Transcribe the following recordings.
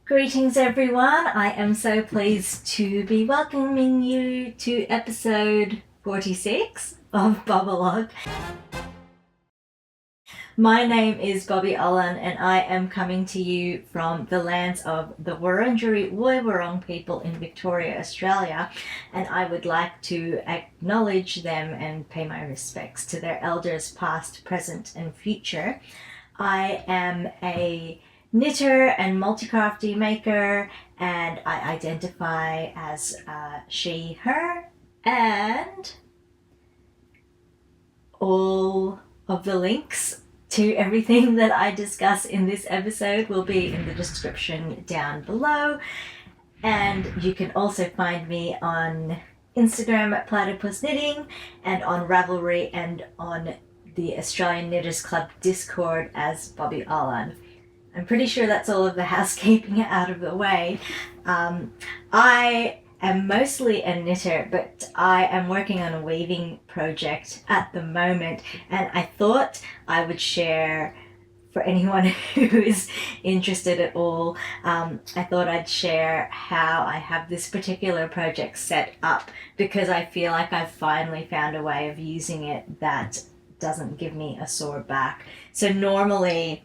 Greetings everyone, I am so pleased to be welcoming you to episode 46 of Bobolog. My name is Bobby Olin and I am coming to you from the lands of the Wurundjeri Woiwurrung people in Victoria, Australia, and I would like to acknowledge them and pay my respects to their elders past, present and future. I am a knitter and multi-crafty maker, and I identify as she, her, and all of the links to everything that I discuss in this episode will be in the description down below. And you can also find me on Instagram at Platypus Knitting and on Ravelry and on the Australian Knitters Club Discord as Bobby Olin. I'm pretty sure that's all of the housekeeping out of the way. I am mostly a knitter, but I am working on a weaving project at the moment, and I thought I would share, for anyone who is interested at all, I thought I'd share how I have this particular project set up, because I feel like I've finally found a way of using it that doesn't give me a sore back. So normally,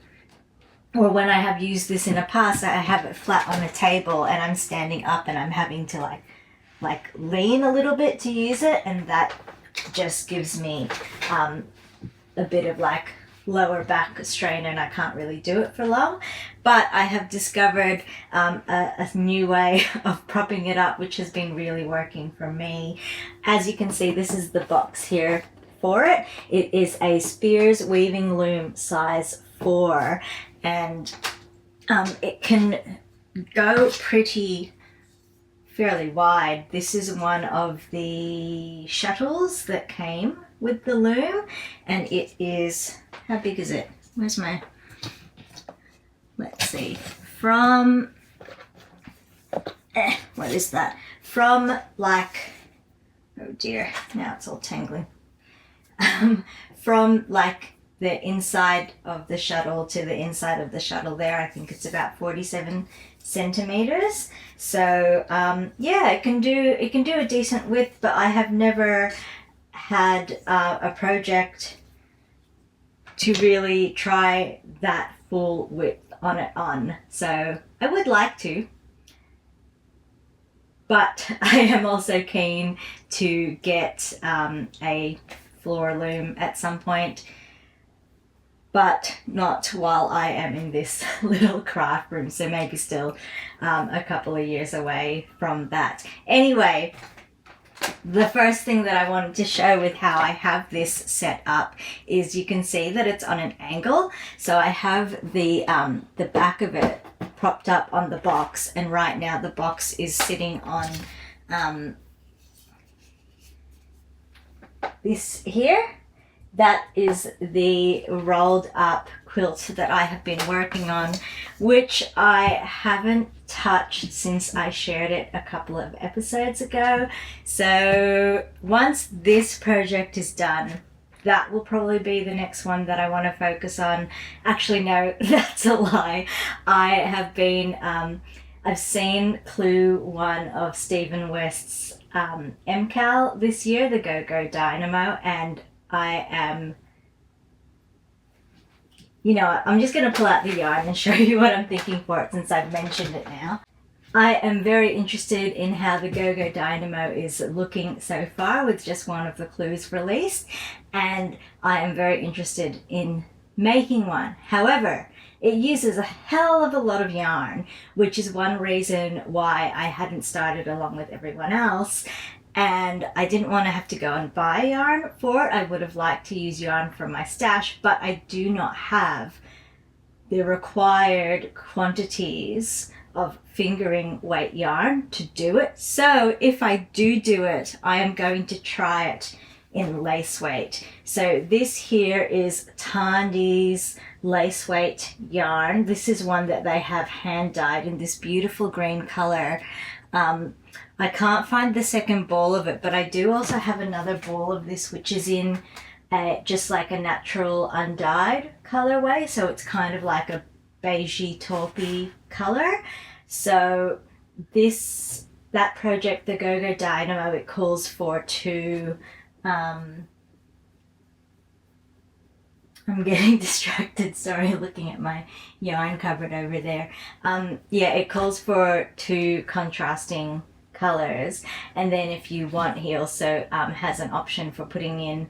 or when I have used this in the past, I have it flat on a table and I'm standing up and I'm having to like lean a little bit to use it, and that just gives me a bit of like lower back strain and I can't really do it for long. But I have discovered a new way of propping it up, which has been really working for me. As you can see, this is the box here for it. It is a Spears Weaving Loom size 4, and it can go fairly wide. This is one of the shuttles that came with the loom, and it is, how big is it? Where's my, let's see, from, what is that? From like, oh dear, now it's all tangling. From like the inside of the shuttle to the inside of the shuttle there, I think it's about 47 centimeters. So yeah, it can do a decent width, but I have never had a project to really try that full width on it on. So I would like to, but I am also keen to get a floor loom at some point, but not while I am in this little craft room, so maybe still a couple of years away from that. Anyway, the first thing that I wanted to show with how I have this set up is you can see that it's on an angle. So I have the back of it propped up on the box, and right now the box is sitting on this here. That is the rolled up quilt that I have been working on, which I haven't touched since I shared it a couple of episodes ago. So once this project is done, that will probably be the next one that I want to focus on. Actually, no, that's a lie. I have been, I've seen Clue 1 of Stephen West's MKAL this year, the Go Dynamo, and I am, you know, I'm just going to pull out the yarn and show you what I'm thinking for it since I've mentioned it now. I am very interested in how the Go Dynamo is looking so far with just one of the clues released, and I am very interested in making one. However, it uses a hell of a lot of yarn, which is one reason why I hadn't started along with everyone else. And I didn't want to have to go and buy yarn for it. I would have liked to use yarn from my stash, but I do not have the required quantities of fingering weight yarn to do it. So if I do it, I am going to try it in lace weight. So this here is Tandy's lace weight yarn. This is one that they have hand dyed in this beautiful green color. I can't find the second ball of it, but I do also have another ball of this, which is in just like a natural undyed colorway. So it's kind of like a beigey taupey color. So that project, the Go Dynamo, it calls for two, I'm getting distracted, sorry, looking at my yarn cupboard over there. It calls for two contrasting colors, and then if you want, he also has an option for putting in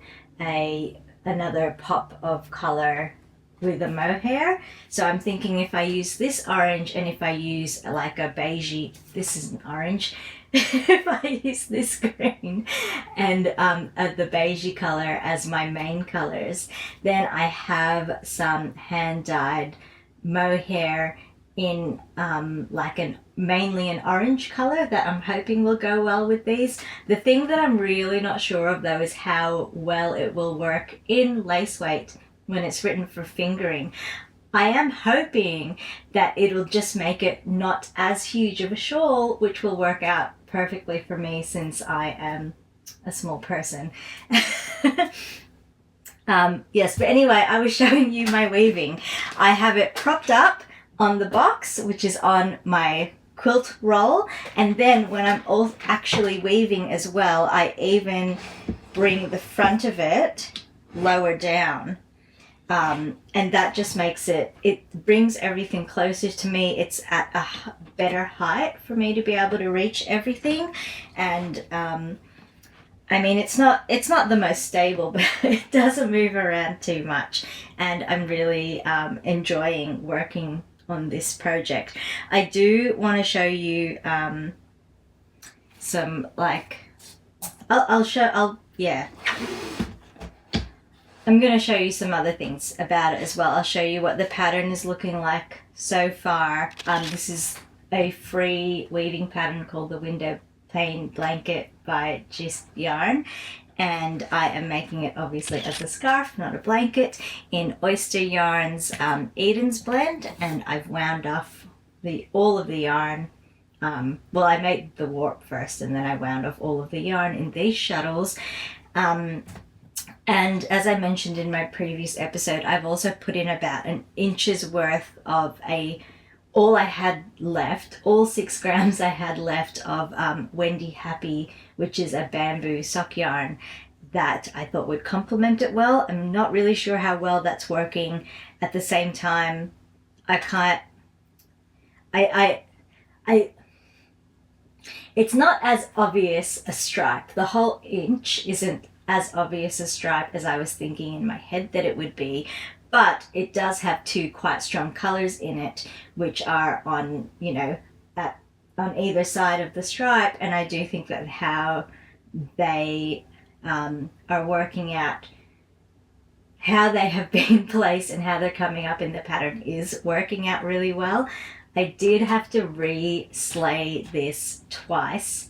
another pop of color with a mohair. So I'm thinking if I use this orange and if I use like a beigey, this isn't orange, if I use this green and the beigey color as my main colors, then I have some hand dyed mohair in mainly an orange color that I'm hoping will go well with these. The thing that I'm really not sure of though is how well it will work in lace weight when it's written for fingering. I am hoping that it'll just make it not as huge of a shawl, which will work out perfectly for me since I am a small person. Yes, but anyway, I was showing you my weaving. I have it propped up on the box, which is on my quilt roll, and then when I'm actually weaving as well, I even bring the front of it lower down. And that just makes it brings everything closer to me. It's at a better height for me to be able to reach everything. And I mean, it's not the most stable, but it doesn't move around too much. And I'm really enjoying working on this project. I do want to show you some I'm going to show you some other things about it as well. I'll show you what the pattern is looking like so far. This is a free weaving pattern called the Windowpane Blanket by Gist Yarn. And I am making it obviously as a scarf, not a blanket, in Oyster Yarn's Eden's blend. And I've wound off all of the yarn. Well, I made the warp first and then I wound off all of the yarn in these shuttles. And as I mentioned in my previous episode, I've also put in about an inch's worth of all 6 grams I had left of Wendy Happy, which is a bamboo sock yarn that I thought would complement it well. I'm not really sure how well that's working. At the same time, it's not as obvious a stripe. The whole inch isn't as obvious a stripe as I was thinking in my head that it would be, but it does have two quite strong colors in it, which are on either side of the stripe, and I do think that how they are working out how they have been placed and how they're coming up in the pattern is working out really well. I did have to re-slay this twice.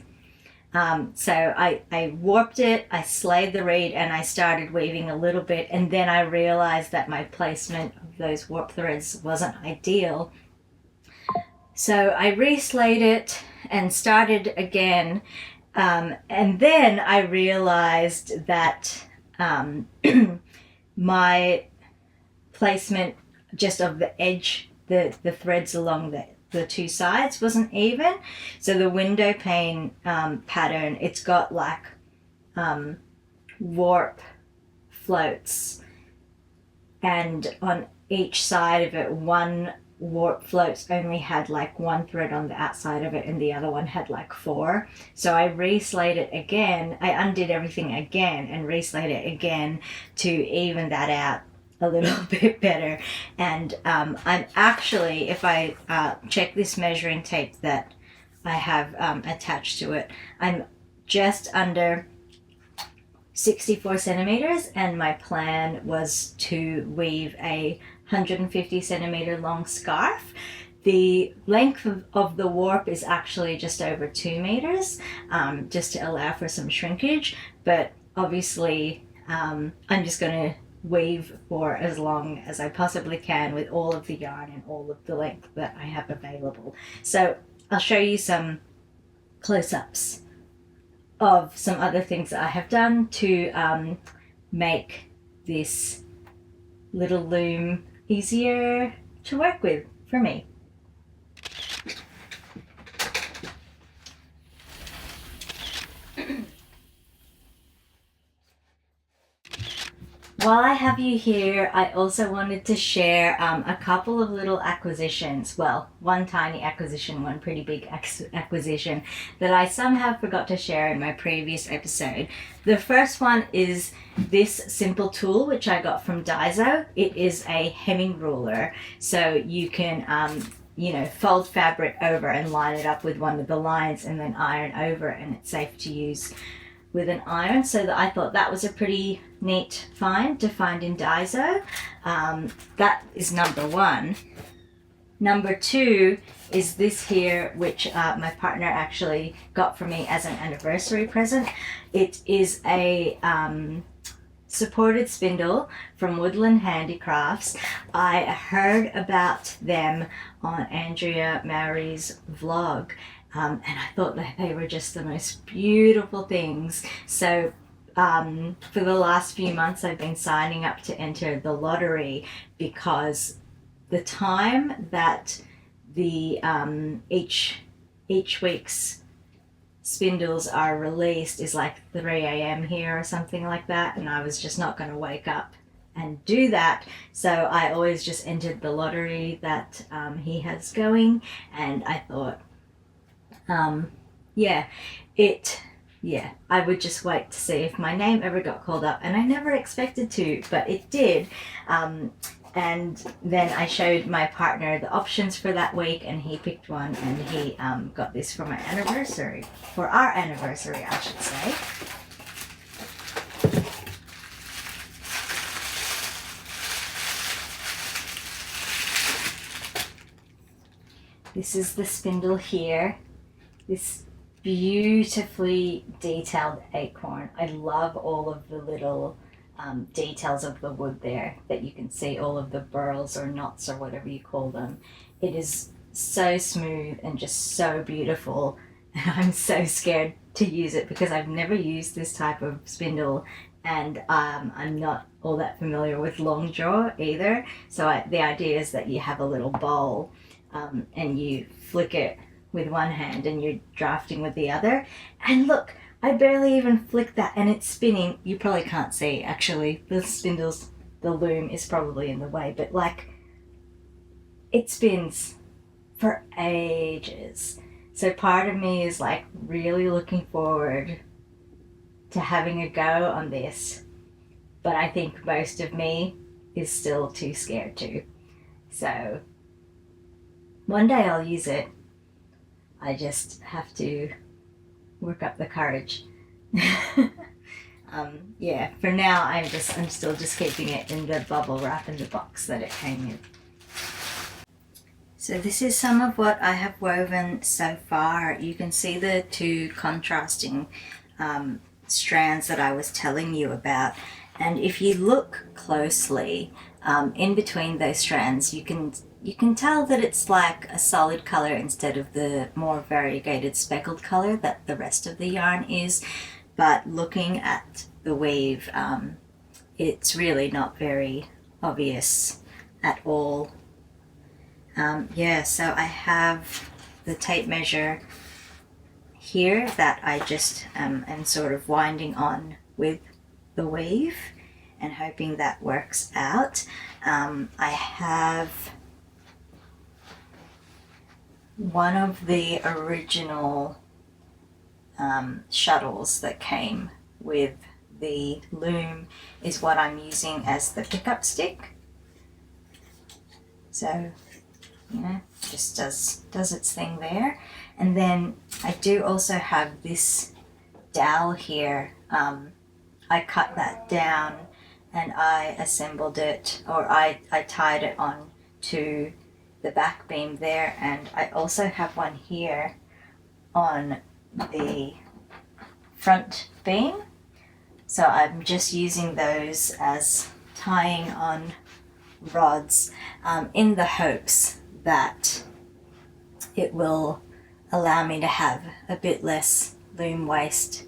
So I warped it, I slayed the reed, and I started weaving a little bit, and then I realized that my placement of those warp threads wasn't ideal. So I re-slayed it and started again, and then I realized that my placement just of the edge, the threads along the two sides wasn't even. So the Windowpane pattern, it's got like warp floats, and on each side of it, one warp floats only had like one thread on the outside of it and the other one had like 4. So I re-slayed it again. I undid everything again and re-slayed it again to even that out a little bit better. And I'm actually, if I check this measuring tape that I have attached to it, I'm just under 64 centimeters, and my plan was to weave a 150 centimeter long scarf. The length of the warp is actually just over 2 meters, just to allow for some shrinkage, but obviously I'm just going to weave for as long as I possibly can with all of the yarn and all of the length that I have available. So I'll show you some close-ups of some other things that I have done to make this little loom easier to work with for me. while I have you here, I also wanted to share a couple of little acquisitions. Well, one tiny acquisition, one pretty big acquisition that I somehow forgot to share in my previous episode. The first one is this simple tool which I got from Daiso. It is a hemming ruler, so you can fold fabric over and line it up with one of the lines and then iron over it, and it's safe to use with an iron. So that I thought that was a pretty neat find to find in Daiso. That is number one. Number two is this here, which my partner actually got for me as an anniversary present. It is a supported spindle from Woodland Handcrafts. I heard about them on Andrea Mary's vlog, and I thought that they were just the most beautiful things. So for the last few months I've been signing up to enter the lottery, because the time that the each week's spindles are released is like 3 a.m. here or something like that, and I was just not going to wake up and do that, so I always just entered the lottery that he has going, and I thought I would just wait to see if my name ever got called up, and I never expected to, but it did. And then I showed my partner the options for that week, and he picked one, and he got this for our anniversary, I should say. This is the spindle here. This beautifully detailed acorn. I love all of the little details of the wood there, that you can see all of the burls or knots or whatever you call them. It is so smooth and just so beautiful, and I'm so scared to use it because I've never used this type of spindle, and I'm not all that familiar with long jaw either. So the idea is that you have a little bowl and you flick it with one hand and you're drafting with the other, and look, I barely even flicked that and it's spinning. You probably can't see, actually. The spindles, the loom is probably in the way, but like, it spins for ages. So part of me is like really looking forward to having a go on this, but I think most of me is still too scared to. So one day I'll use it. I just have to work up the courage. For now I'm still just keeping it in the bubble wrap in the box that it came in. So this is some of what I have woven so far. You can see the two contrasting strands that I was telling you about, and if you look closely in between those strands, you can tell that it's like a solid color instead of the more variegated speckled color that the rest of the yarn is. But looking at the weave, it's really not very obvious at all. So I have the tape measure here that I just am sort of winding on with the weave and hoping that works out. I have one of the original shuttles that came with the loom is what I'm using as the pickup stick. So, just does its thing there. And then I do also have this dowel here. I cut that down and I assembled it, or I tied it on to the back beam there, and I also have one here on the front beam. So I'm just using those as tying on rods in the hopes that it will allow me to have a bit less loom waste.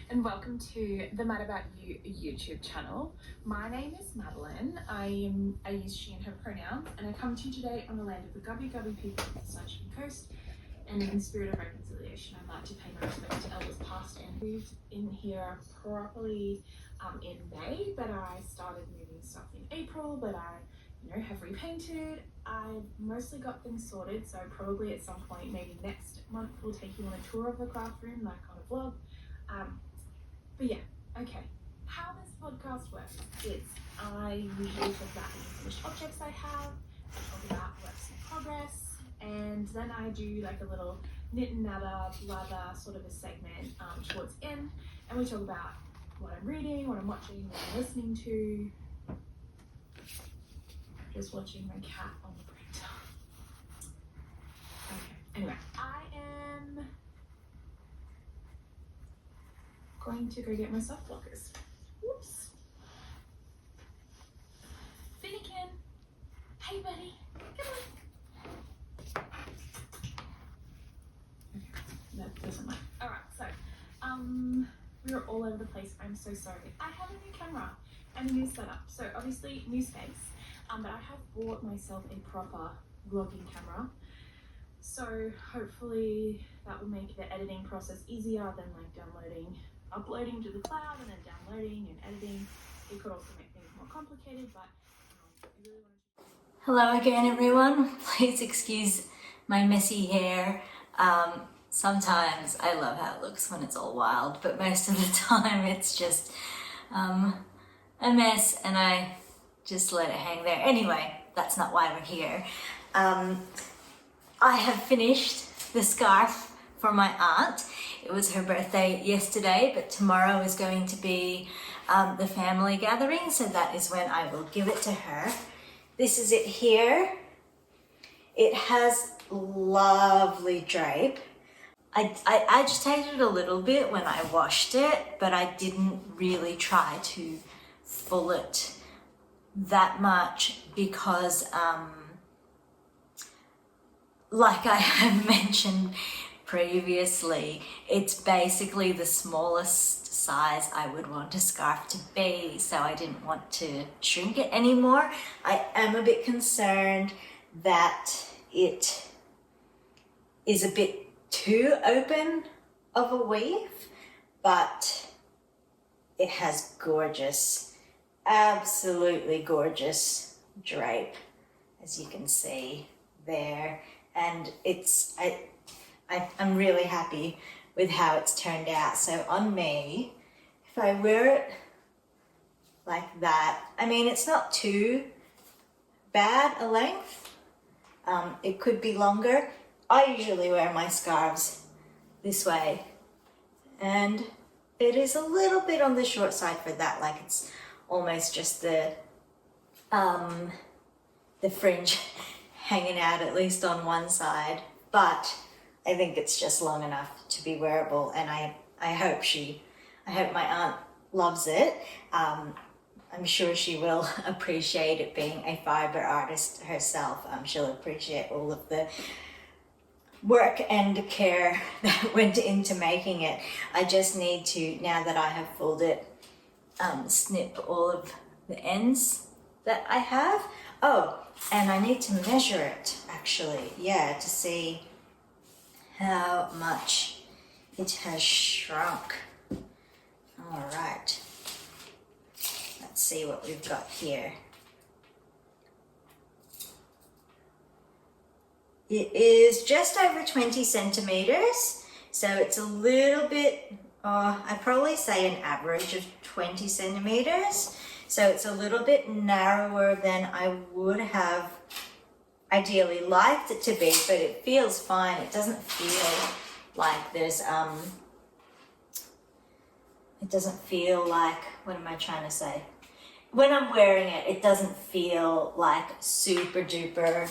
and welcome to the Mad About You YouTube channel. My name is Madeline. I use she and her pronouns, and I come to you today on the land of the Gubby Gubby people of the Sunshine Coast. And in the spirit of reconciliation, I'd like to pay my respects to elders past and moved in here properly in May, but I started moving stuff in April, but I have repainted. I've mostly got things sorted, so probably at some point, maybe next month, we'll take you on a tour of the craft room, like on a vlog. But yeah, okay. How this podcast works is I usually talk about any finished objects I have, I talk about works in progress, and then I do like a little knit and natter, blather sort of a segment towards the end, and we talk about what I'm reading, what I'm watching, what I'm listening to. Just watching my cat on the printer. Okay, anyway, I am going to go get my soft blockers. Whoops. Finnegan, hey buddy, come on. Okay, that doesn't work. Alright, so, we are all over the place. I'm so sorry. I have a new camera and a new setup. So obviously, new space. But I have bought myself a proper vlogging camera, so hopefully that will make the editing process easier than like uploading to the cloud and then downloading and editing. It could also make things more complicated, but I really want to... Hello again, everyone. Please excuse my messy hair. Sometimes I love how it looks when it's all wild, but most of the time it's just a mess, and I just let it hang there. Anyway, that's not why we're here. I have finished the scarf for my aunt. It was her birthday yesterday, but tomorrow is going to be the family gathering, so that is when I will give it to her. This is it here. It has lovely drape. I agitated it a little bit when I washed it, but I didn't really try to full it that much because like I have mentioned previously, it's basically the smallest size I would want a scarf to be, so I didn't want to shrink it anymore. I am a bit concerned that it is a bit too open of a weave, but it has gorgeous, absolutely gorgeous drape, as you can see there, and I'm really happy with how it's turned out. So on me, if I wear it like that, I mean, it's not too bad a length. It could be longer. I usually wear my scarves this way, and it is a little bit on the short side for that, like it's almost just the fringe hanging out at least on one side, but I think it's just long enough to be wearable, and I hope my aunt loves it. I'm sure she will appreciate it, being a fibre artist herself. She'll appreciate all of the work and care that went into making it. I just need to, now that I have fulled it, snip all of the ends that I have. Oh, and I need to measure it actually, yeah, to see how much it has shrunk. All right, let's see what we've got here. It is just over 20 centimeters, so it's a little bit, I'd probably say an average of 20 centimeters. So it's a little bit narrower than I would have ideally liked it to be, but it feels fine. It doesn't feel like there's, it doesn't feel like, what am I trying to say? When I'm wearing it, it doesn't feel like super duper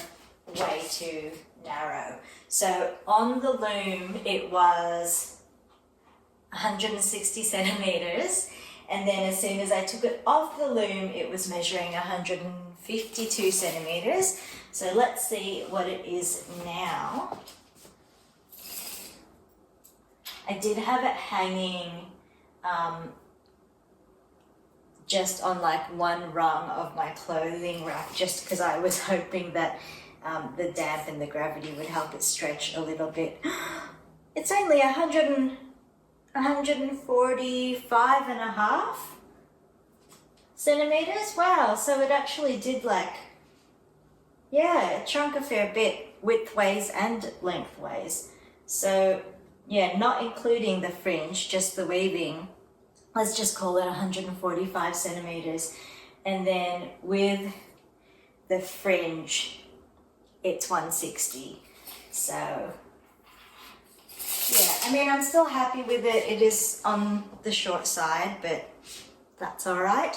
way too narrow. So on the loom, it was 160 centimeters. And then as soon as I took it off the loom, it was measuring 152 centimeters. So let's see what it is now. I did have it hanging just on like one rung of my clothing rack, just because I was hoping that the damp and the gravity would help it stretch a little bit. It's only 145 and a half centimeters. Wow, so it actually did like, yeah, it shrunk a fair bit widthways and lengthways. So yeah, not including the fringe, just the weaving, let's just call it 145 centimeters. And then with the fringe, it's 160. So yeah, I mean, I'm still happy with it. It is on the short side, but that's all right.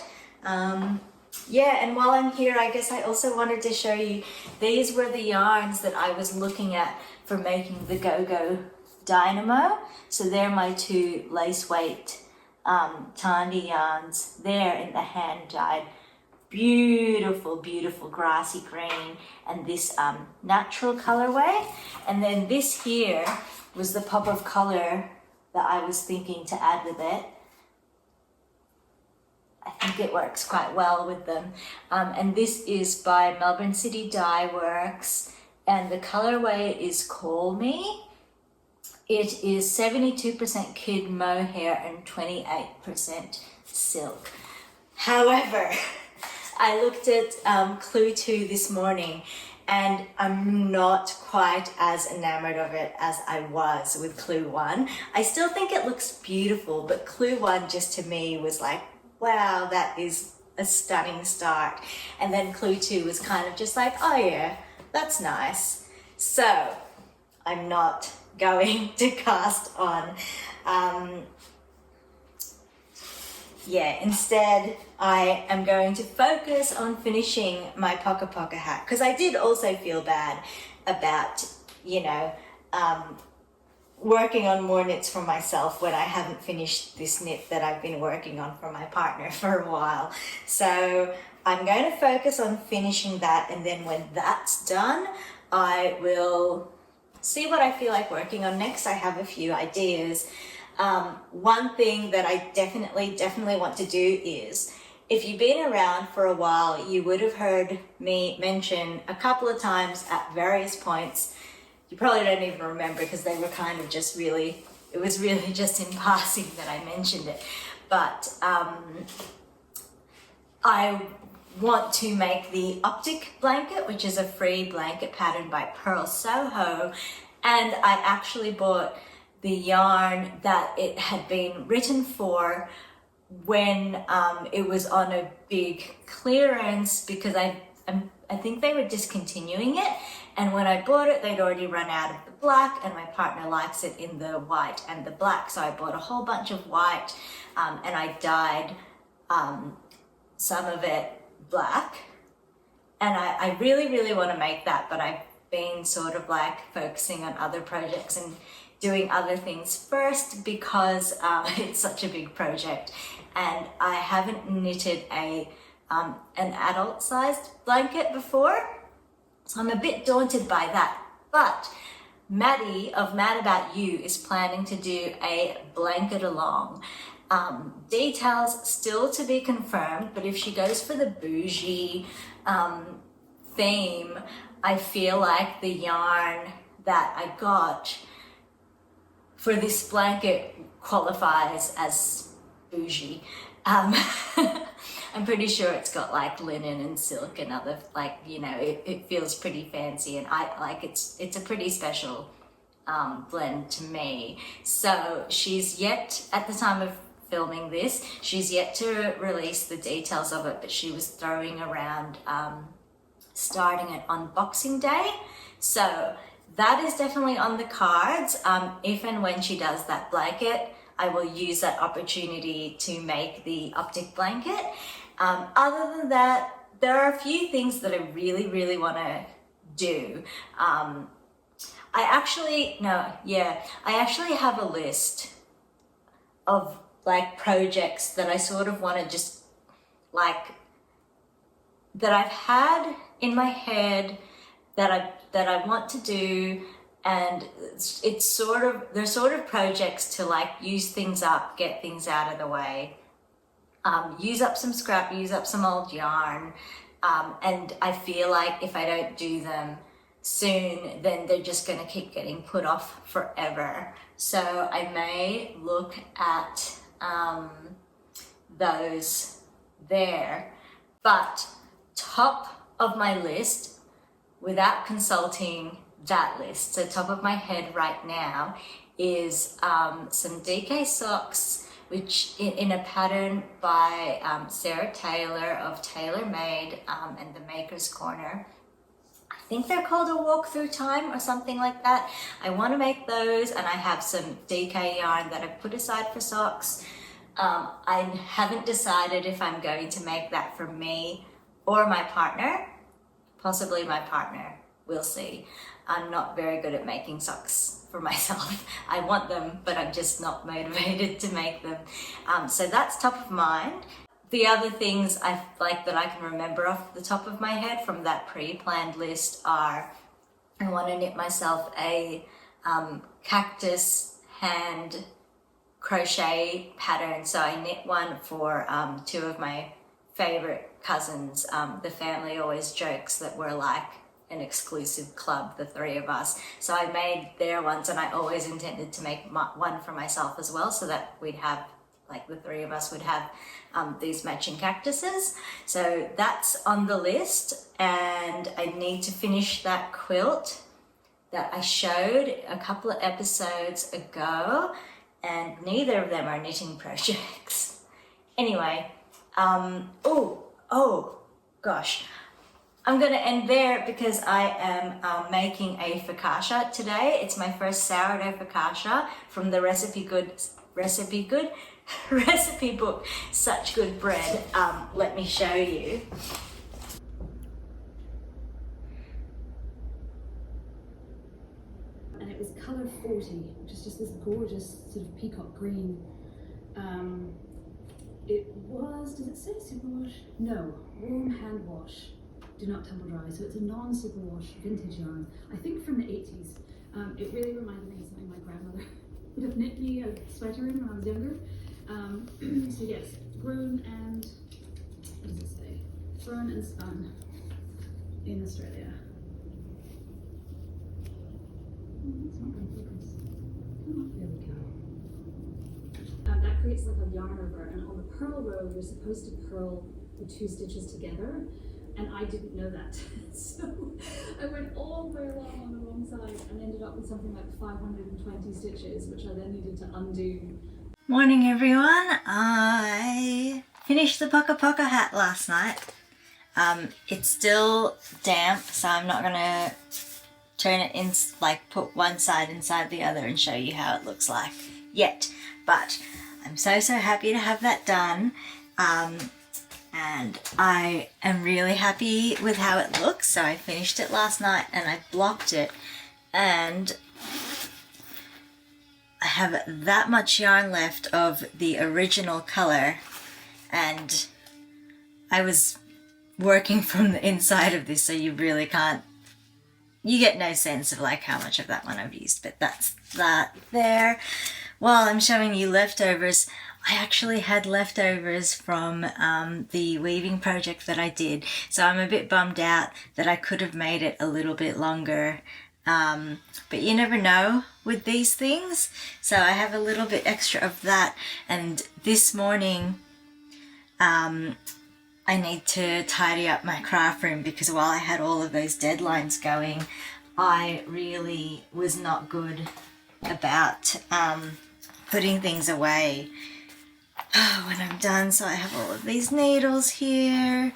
Yeah, and while I'm here, I guess I also wanted to show you, these were the yarns that I was looking at for making the Go Dynamo. So they're my two lace weight Tandy yarns there in the hand dyed. Beautiful, beautiful grassy green, and this natural colorway. And then this here was the pop of color that I was thinking to add with it. I think it works quite well with them. And this is by Melbourne City Dye Works, and the colorway is Call Me. It is 72% kid mohair and 28% silk. However, I looked at Clue 2 this morning, and I'm not quite as enamored of it as I was with Clue 1. I still think it looks beautiful, but Clue 1 just to me was like, wow, that is a stunning start. And then Clue 2 was kind of just like, oh yeah, that's nice. So I'm not going to cast on. Instead I am going to focus on finishing my PokaPoka hat, because I did also feel bad about, working on more knits for myself when I haven't finished this knit that I've been working on for my partner for a while. So I'm going to focus on finishing that, and then when that's done, I will see what I feel like working on next. I have a few ideas. One thing that I definitely want to do is, if you've been around for a while, you would have heard me mention a couple of times at various points. You probably don't even remember because they were kind of just really, it was really just in passing that I mentioned it. But I want to make the Optic blanket, which is a free blanket pattern by Pearl Soho. And I actually bought the yarn that it had been written for when it was on a big clearance, because I think they were discontinuing it, and when I bought it they'd already run out of the black, and my partner likes it in the white and the black, so I bought a whole bunch of white, and I dyed some of it black, and I really want to make that, but I've been sort of like focusing on other projects and doing other things first because it's such a big project, and I haven't knitted an adult-sized blanket before, so I'm a bit daunted by that. But Maddie of Mad About You is planning to do a blanket along. Details still to be confirmed, but if she goes for the bougie theme, I feel like the yarn that I got for this blanket qualifies as bougie. I'm pretty sure it's got like linen and silk and other, like, it feels pretty fancy, and I like it's a pretty special blend to me. So she's yet, at the time of filming this, she's yet to release the details of it, but she was throwing around starting it on Boxing Day. So that is definitely on the cards. If and when she does that blanket, I will use that opportunity to make the Optic blanket. Other than that, there are a few things that I really want to do. I actually have a list of like projects that I sort of want to just like, that I've had in my head that I want to do, and it's sort of, they're sort of projects to like use things up, get things out of the way, use up some scrap, use up some old yarn, and I feel like if I don't do them soon, then they're just going to keep getting put off forever. So I may look at those there, but top of my list, without consulting that list, so top of my head right now is some DK socks, which in a pattern by Sarah Taylor of Tailor Made and the Maker's Corner. I think they're called a walk through time or something like that. I want to make those, and I have some DK yarn that I've put aside for socks. I haven't decided if I'm going to make that for me or my partner. Possibly my partner, we'll see. I'm not very good at making socks for myself. I want them, but I'm just not motivated to make them. So that's top of mind. The other things I like that I can remember off the top of my head from that pre-planned list are, I want to knit myself a cactus hand crochet pattern. So I knit one for two of my favorite cousins. The family always jokes that we're like an exclusive club, the three of us. So I made their ones, and I always intended to make one for myself as well, so that we'd have, like the three of us would have these matching cactuses. So that's on the list, and I need to finish that quilt that I showed a couple of episodes ago, and neither of them are knitting projects. Anyway, oh gosh, I'm gonna end there because I am making a focaccia today. It's my first sourdough focaccia from the recipe book, Such Good Bread. Let me show you. And it was colour 40, which is just this gorgeous sort of peacock green. It was, does it say superwash? No, warm hand wash, do not tumble dry. So it's a non-superwash vintage yarn, I think from the 80s. It really reminded me of something my grandmother would have knit me a sweater in when I was younger. So yes, grown and, what does it say? Grown and spun in Australia. It's not going to focus. Come on, there we go. That creates like a yarn over, and on the purl row, you're supposed to purl the two stitches together, and I didn't know that. So I went all the way along on the wrong side and ended up with something like 520 stitches, which I then needed to undo. Morning everyone, I finished the PokaPoka hat last night. It's still damp, so I'm not gonna turn it in, like put one side inside the other and show you how it looks like yet, but I'm so happy to have that done, and I am really happy with how it looks. So I finished it last night and I blocked it, and I have that much yarn left of the original color, and I was working from the inside of this, so you really can't, you get no sense of like how much of that one I've used, but that's that there. While I'm showing you leftovers, I actually had leftovers from the weaving project that I did, so I'm a bit bummed out that I could have made it a little bit longer, but you never know with these things. So I have a little bit extra of that, and this morning I need to tidy up my craft room, because while I had all of those deadlines going, I really was not good about putting things away when I'm done. So I have all of these needles here.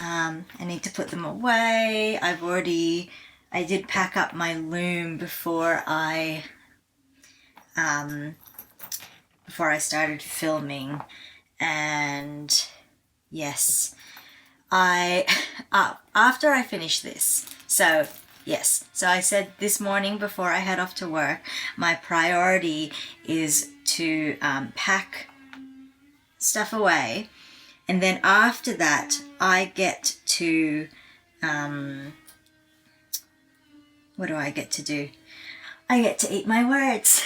I need to put them away. I did pack up my loom before I started filming, and yes, after I finish this, so yes, so I said this morning before I head off to work, my priority is to pack stuff away, and then after that I get to what do I get to do? I get to eat my words.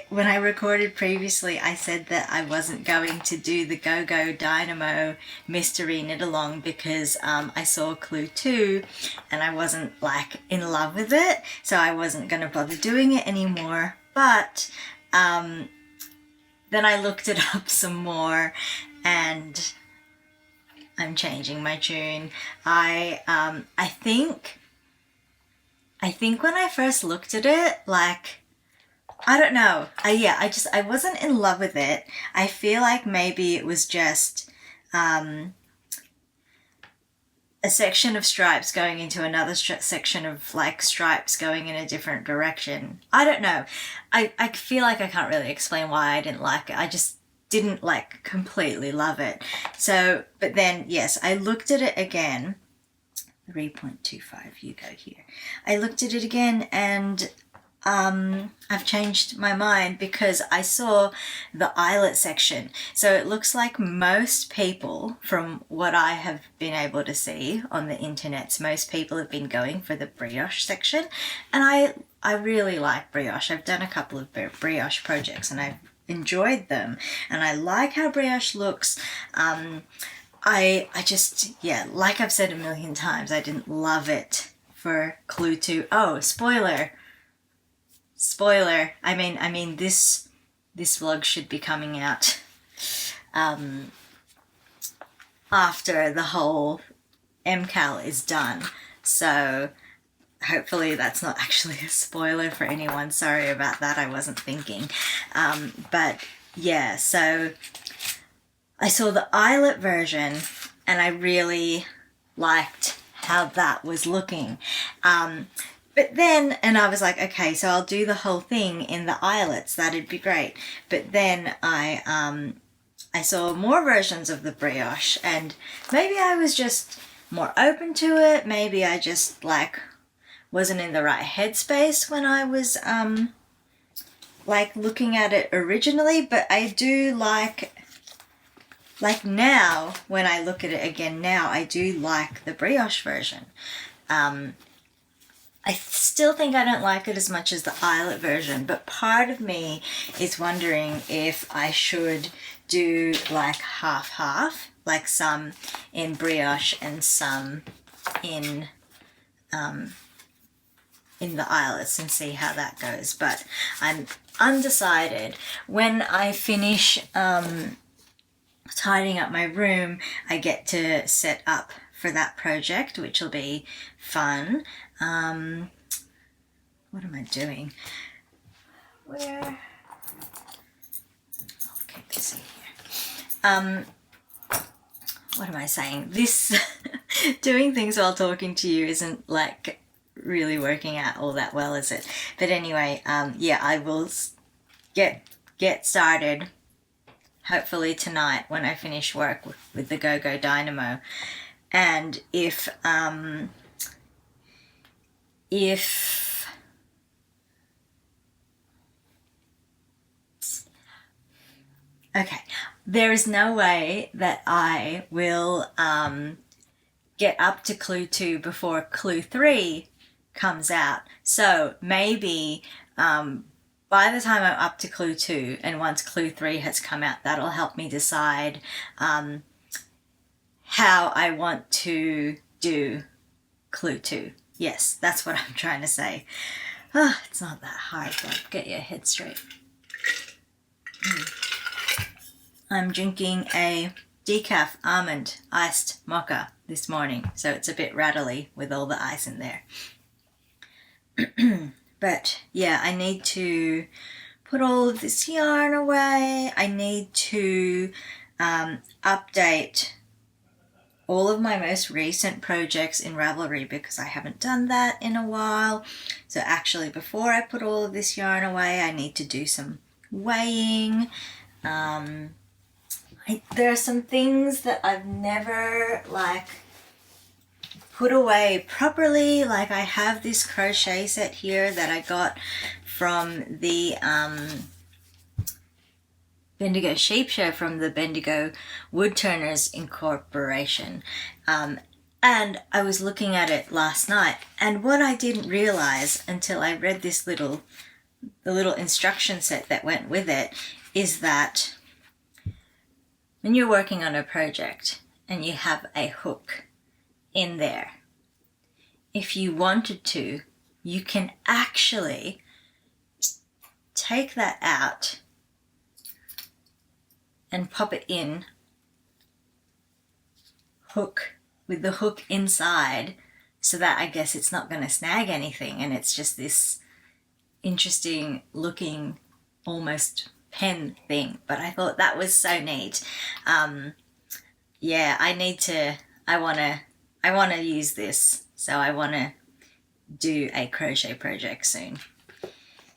When I recorded previously, I said that I wasn't going to do the Go Dynamo mystery knit along because I saw Clue 2 and I wasn't like in love with it, so I wasn't going to bother doing it anymore. But then I looked it up some more and I'm changing my tune. I think when I first looked at it, like, I don't know. I wasn't in love with it. I feel like maybe it was just a section of stripes going into another section of like stripes going in a different direction. I don't know. I feel like I can't really explain why I didn't like it. I just didn't like completely love it. So, but then, yes, I looked at it again. 3.25, you go here. I looked at it again and I've changed my mind because I saw the eyelet section. So it looks like most people, from what I have been able to see on the internets, most people have been going for the brioche section. And I really like brioche. I've done a couple of brioche projects and I've enjoyed them. And I like how brioche looks. I just, yeah, like I've said a million times, I didn't love it for Clue 2. Oh, spoiler. I mean, this vlog should be coming out after the whole MKAL is done. So hopefully that's not actually a spoiler for anyone. Sorry about that. I wasn't thinking. But yeah, so I saw the eyelet version and I really liked how that was looking. But then, and I was like, okay, so I'll do the whole thing in the eyelets. That'd be great. But then I saw more versions of the brioche and maybe I was just more open to it. Maybe I just like wasn't in the right headspace when I was like looking at it originally. But I do like now, when I look at it again now, I do like the brioche version. I still think I don't like it as much as the eyelet version, but part of me is wondering if I should do like half-half, like some in brioche and some in the eyelets and see how that goes. But I'm undecided. When I finish tidying up my room, I get to set up for that project, which will be fun. What am I doing? Where? I'll keep this in here. What am I saying? This doing things while talking to you isn't like really working out all that well, is it? But anyway, yeah, I will get started hopefully tonight when I finish work with the Go Dynamo. And if okay, there is no way that I will get up to Clue 2 before Clue 3 comes out. So maybe by the time I'm up to Clue 2 and once Clue 3 has come out, that'll help me decide how I want to do Clue 2. Yes, that's what I'm trying to say. Oh, it's not that hard, but get your head straight. I'm drinking a decaf almond iced mocha this morning, so it's a bit rattly with all the ice in there. But yeah, I need to put all of this yarn away. I need to update all of my most recent projects in Ravelry because I haven't done that in a while. So actually, before I put all of this yarn away, I need to do some weighing. There are some things that I've never like put away properly. Like I have this crochet set here that I got from the Bendigo Sheep Show, from the Bendigo Woodturners Incorporation. And And I was looking at it last night, and what I didn't realize until I read the little instruction set that went with it, is that when you're working on a project and you have a hook in there, if you wanted to, you can actually take that out and pop it in with the hook inside, so that I guess it's not going to snag anything, and it's just this interesting looking almost pen thing. But I thought that was so neat. Yeah, I want to use this, so I want to do a crochet project soon.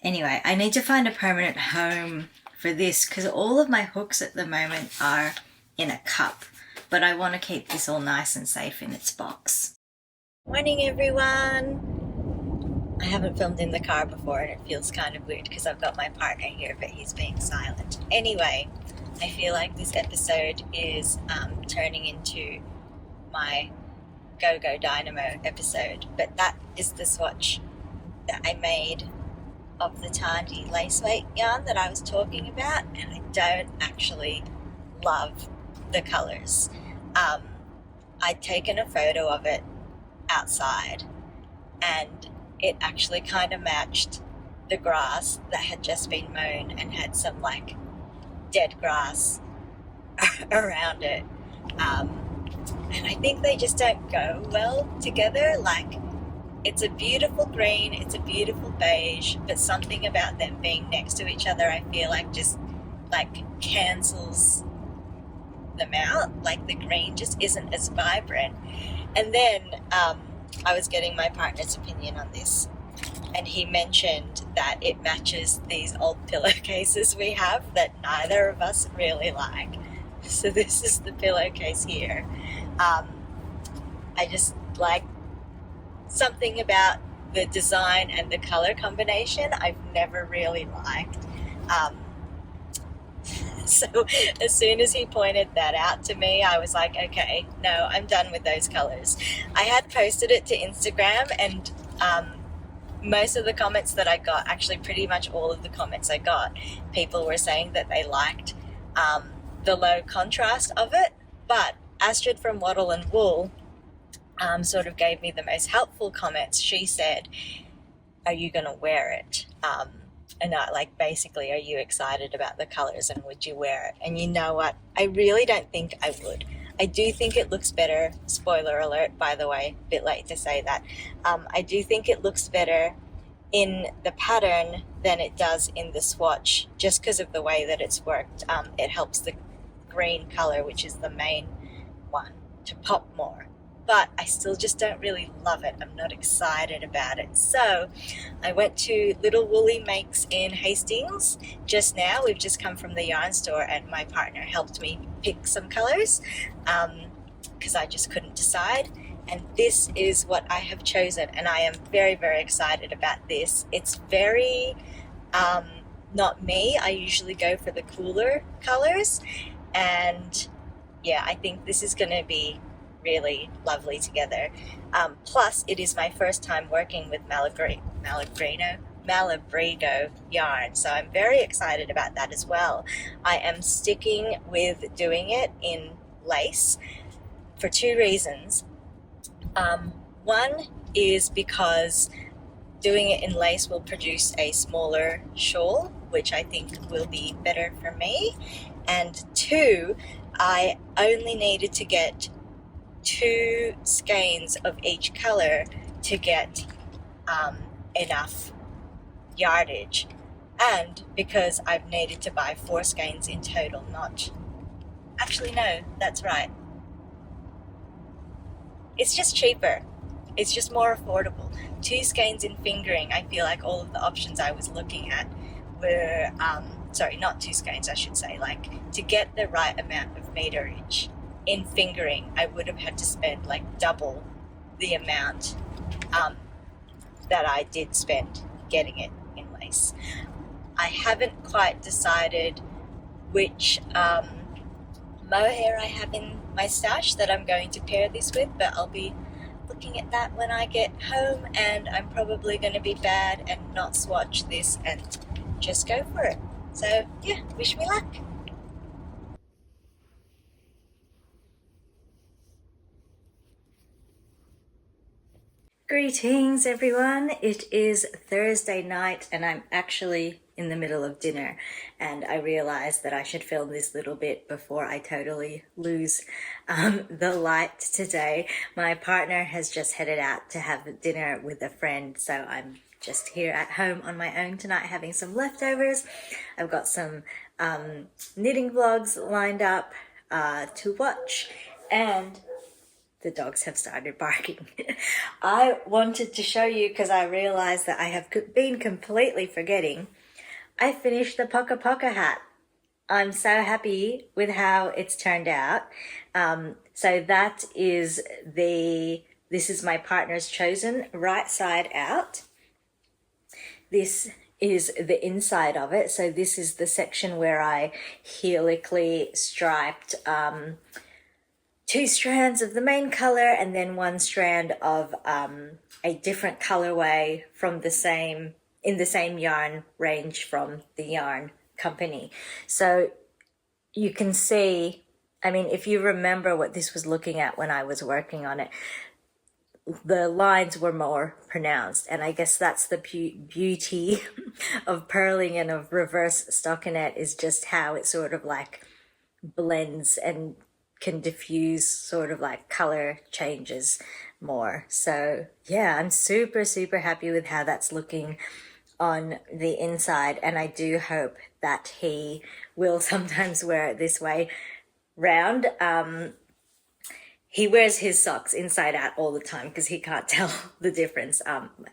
Anyway, I need to find a permanent home for this, because all of my hooks at the moment are in a cup, but I want to keep this all nice and safe in its box. Morning everyone! I haven't filmed in the car before, and it feels kind of weird because I've got my partner here, but he's being silent. Anyway, I feel like this episode is turning into my Go Dynamo episode, but that is the swatch that I made of the Tandy lace weight yarn that I was talking about, and I don't actually love the colours. I'd taken a photo of it outside, and it actually kind of matched the grass that had just been mown and had some like dead grass around it. And I think they just don't go well together. Like, it's a beautiful green, it's a beautiful beige, but something about them being next to each other, I feel like just like cancels them out. Like, the green just isn't as vibrant. And then I was getting my partner's opinion on this, and he mentioned that it matches these old pillowcases we have that neither of us really like. So this is the pillowcase here. I just like something about the design and the color combination I've never really liked. So as soon as he pointed that out to me, I was like, okay, no, I'm done with those colors. I had posted it to Instagram, and most of the comments that I got, actually pretty much all of the comments I got, people were saying that they liked the low contrast of it. But Astrid from Wattle and Wool sort of gave me the most helpful comments. She said, are you going to wear it? And like, basically, are you excited about the colors and would you wear it? And you know what? I really don't think I would. I do think it looks better. Spoiler alert, by the way, a bit late to say that. I do think it looks better in the pattern than it does in the swatch, just because of the way that it's worked. It helps the green color, which is the main one, to pop more. But I still just don't really love it. I'm not excited about it. So I went to Little Woolly Makes in Hastings just now. We've just come from the yarn store, and my partner helped me pick some colors because I just couldn't decide. And this is what I have chosen, and I am very, very excited about this. It's very not me. I usually go for the cooler colors, and yeah, I think this is going to be really lovely together. Plus, it is my first time working with Malabrigo yarn, so I'm very excited about that as well. I am sticking with doing it in lace for two reasons. One is because doing it in lace will produce a smaller shawl, which I think will be better for me. And two, I only needed to get 2 skeins of each color to get enough yardage, and because I've needed to buy 4 skeins in total, that's right, it's just cheaper, it's just more affordable. 2 skeins in fingering, I feel like all of the options I was looking at were not 2 skeins, I should say, like, to get the right amount of meterage in fingering, I would have had to spend like double the amount that I did spend getting it in lace. I haven't quite decided which mohair I have in my stash that I'm going to pair this with, but I'll be looking at that when I get home, and I'm probably going to be bad and not swatch this and just go for it. So yeah, wish me luck. Greetings everyone, it is Thursday night and I'm actually in the middle of dinner, and I realized that I should film this little bit before I totally lose the light today. My partner has just headed out to have dinner with a friend, so I'm just here at home on my own tonight having some leftovers. I've got some knitting vlogs lined up to watch, and the dogs have started barking. I wanted to show you because I realized that I have been completely forgetting. I finished the PokaPoka hat. I'm so happy with how it's turned out. So that is this is my partner's chosen right side out. This is the inside of it. So this is the section where I helically striped 2 strands of the main color and then 1 strand of a different colorway from in the same yarn range from the yarn company. So you can see, I mean, if you remember what this was looking at when I was working on it, the lines were more pronounced, and I guess that's the beauty of purling and of reverse stockinette, is just how it sort of like blends and can diffuse sort of like color changes more. So yeah, I'm super happy with how that's looking on the inside, and I do hope that he will sometimes wear it this way round. He wears his socks inside out all the time because he can't tell the difference.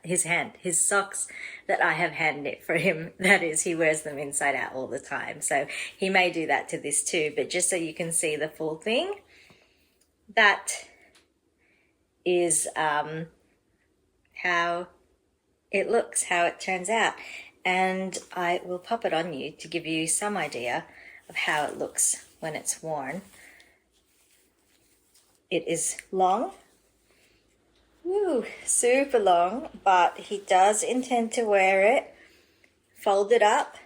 His socks that I have hand knit for him, that is, he wears them inside out all the time. So he may do that to this too, but just so you can see the full thing, that is how it looks, how it turns out. And I will pop it on you to give you some idea of how it looks when it's worn. It is long, super long, but he does intend to wear it folded up,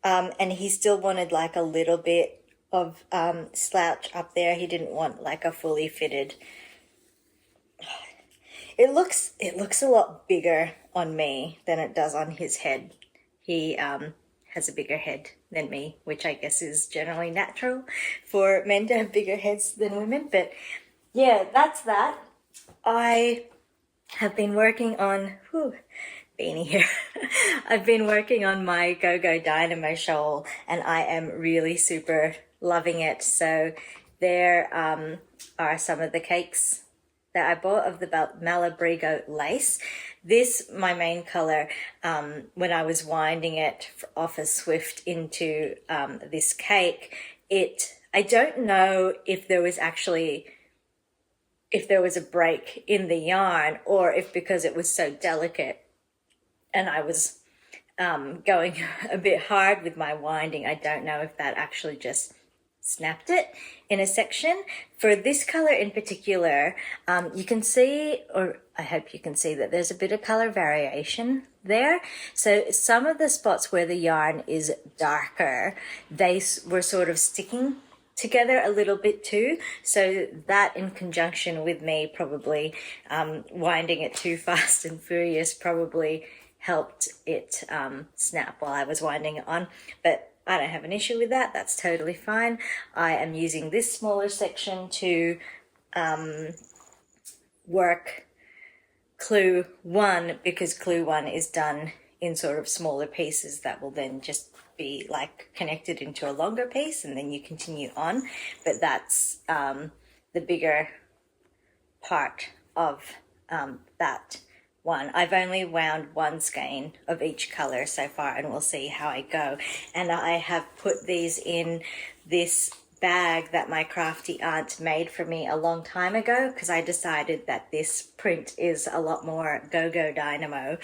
and he still wanted like a little bit of slouch up there. He didn't want like a fully fitted. It looks a lot bigger on me than it does on his head. He has a bigger head than me, which I guess is generally natural for men to have bigger heads than women, but yeah, that's that. I have been working on, beanie here. I've been working on my Go Dynamo shawl, and I am really super loving it. So there are some of the cakes that I bought of the Malabrigo lace. This, my main color, when I was winding it off a swift into this cake, I don't know if there was a break in the yarn, or if because it was so delicate and I was going a bit hard with my winding, I don't know if that actually just snapped it in a section. For this color in particular, you can see, or I hope you can see, that there's a bit of color variation there. So some of the spots where the yarn is darker, they were sort of sticking together a little bit too, so that in conjunction with me probably winding it too fast and furious probably helped it snap while I was winding it on, but I don't have an issue with that. That's totally fine. I am using this smaller section to work clue 1, because clue 1 is done in sort of smaller pieces that will then just be like connected into a longer piece, and then you continue on. But that's the bigger part of that one. I've only wound 1 skein of each color so far, and we'll see how I go. And I have put these in this bag that my crafty aunt made for me a long time ago, because I decided that this print is a lot more Go Dynamo,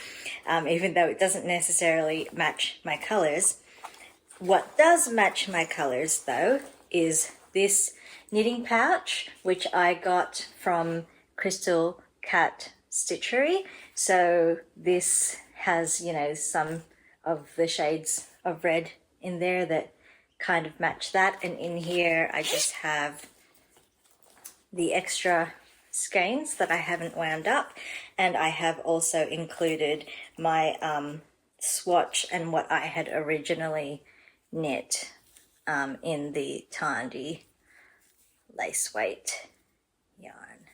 even though it doesn't necessarily match my colors. What does match my colors though is this knitting pouch, which I got from Crystal Cat Stitchery. So this has, you know, some of the shades of red in there that kind of match that. And in here I just have the extra skeins that I haven't wound up, and I have also included my swatch and what I had originally knit in the Tandy lace weight yarn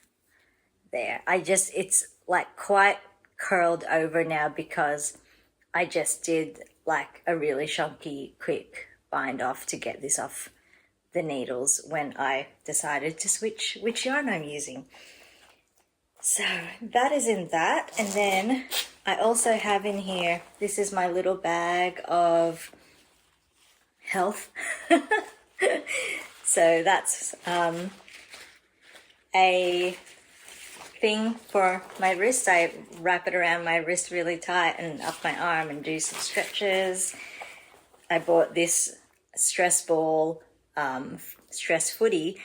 there. It's like quite curled over now because I just did like a really chunky quick bind off to get this off the needles when I decided to switch which yarn I'm using. So that is in that. And then I also have in here, this is my little bag of health. So that's a thing for my wrist. I wrap it around my wrist really tight and up my arm and do some stretches. I bought this stress ball, stress footy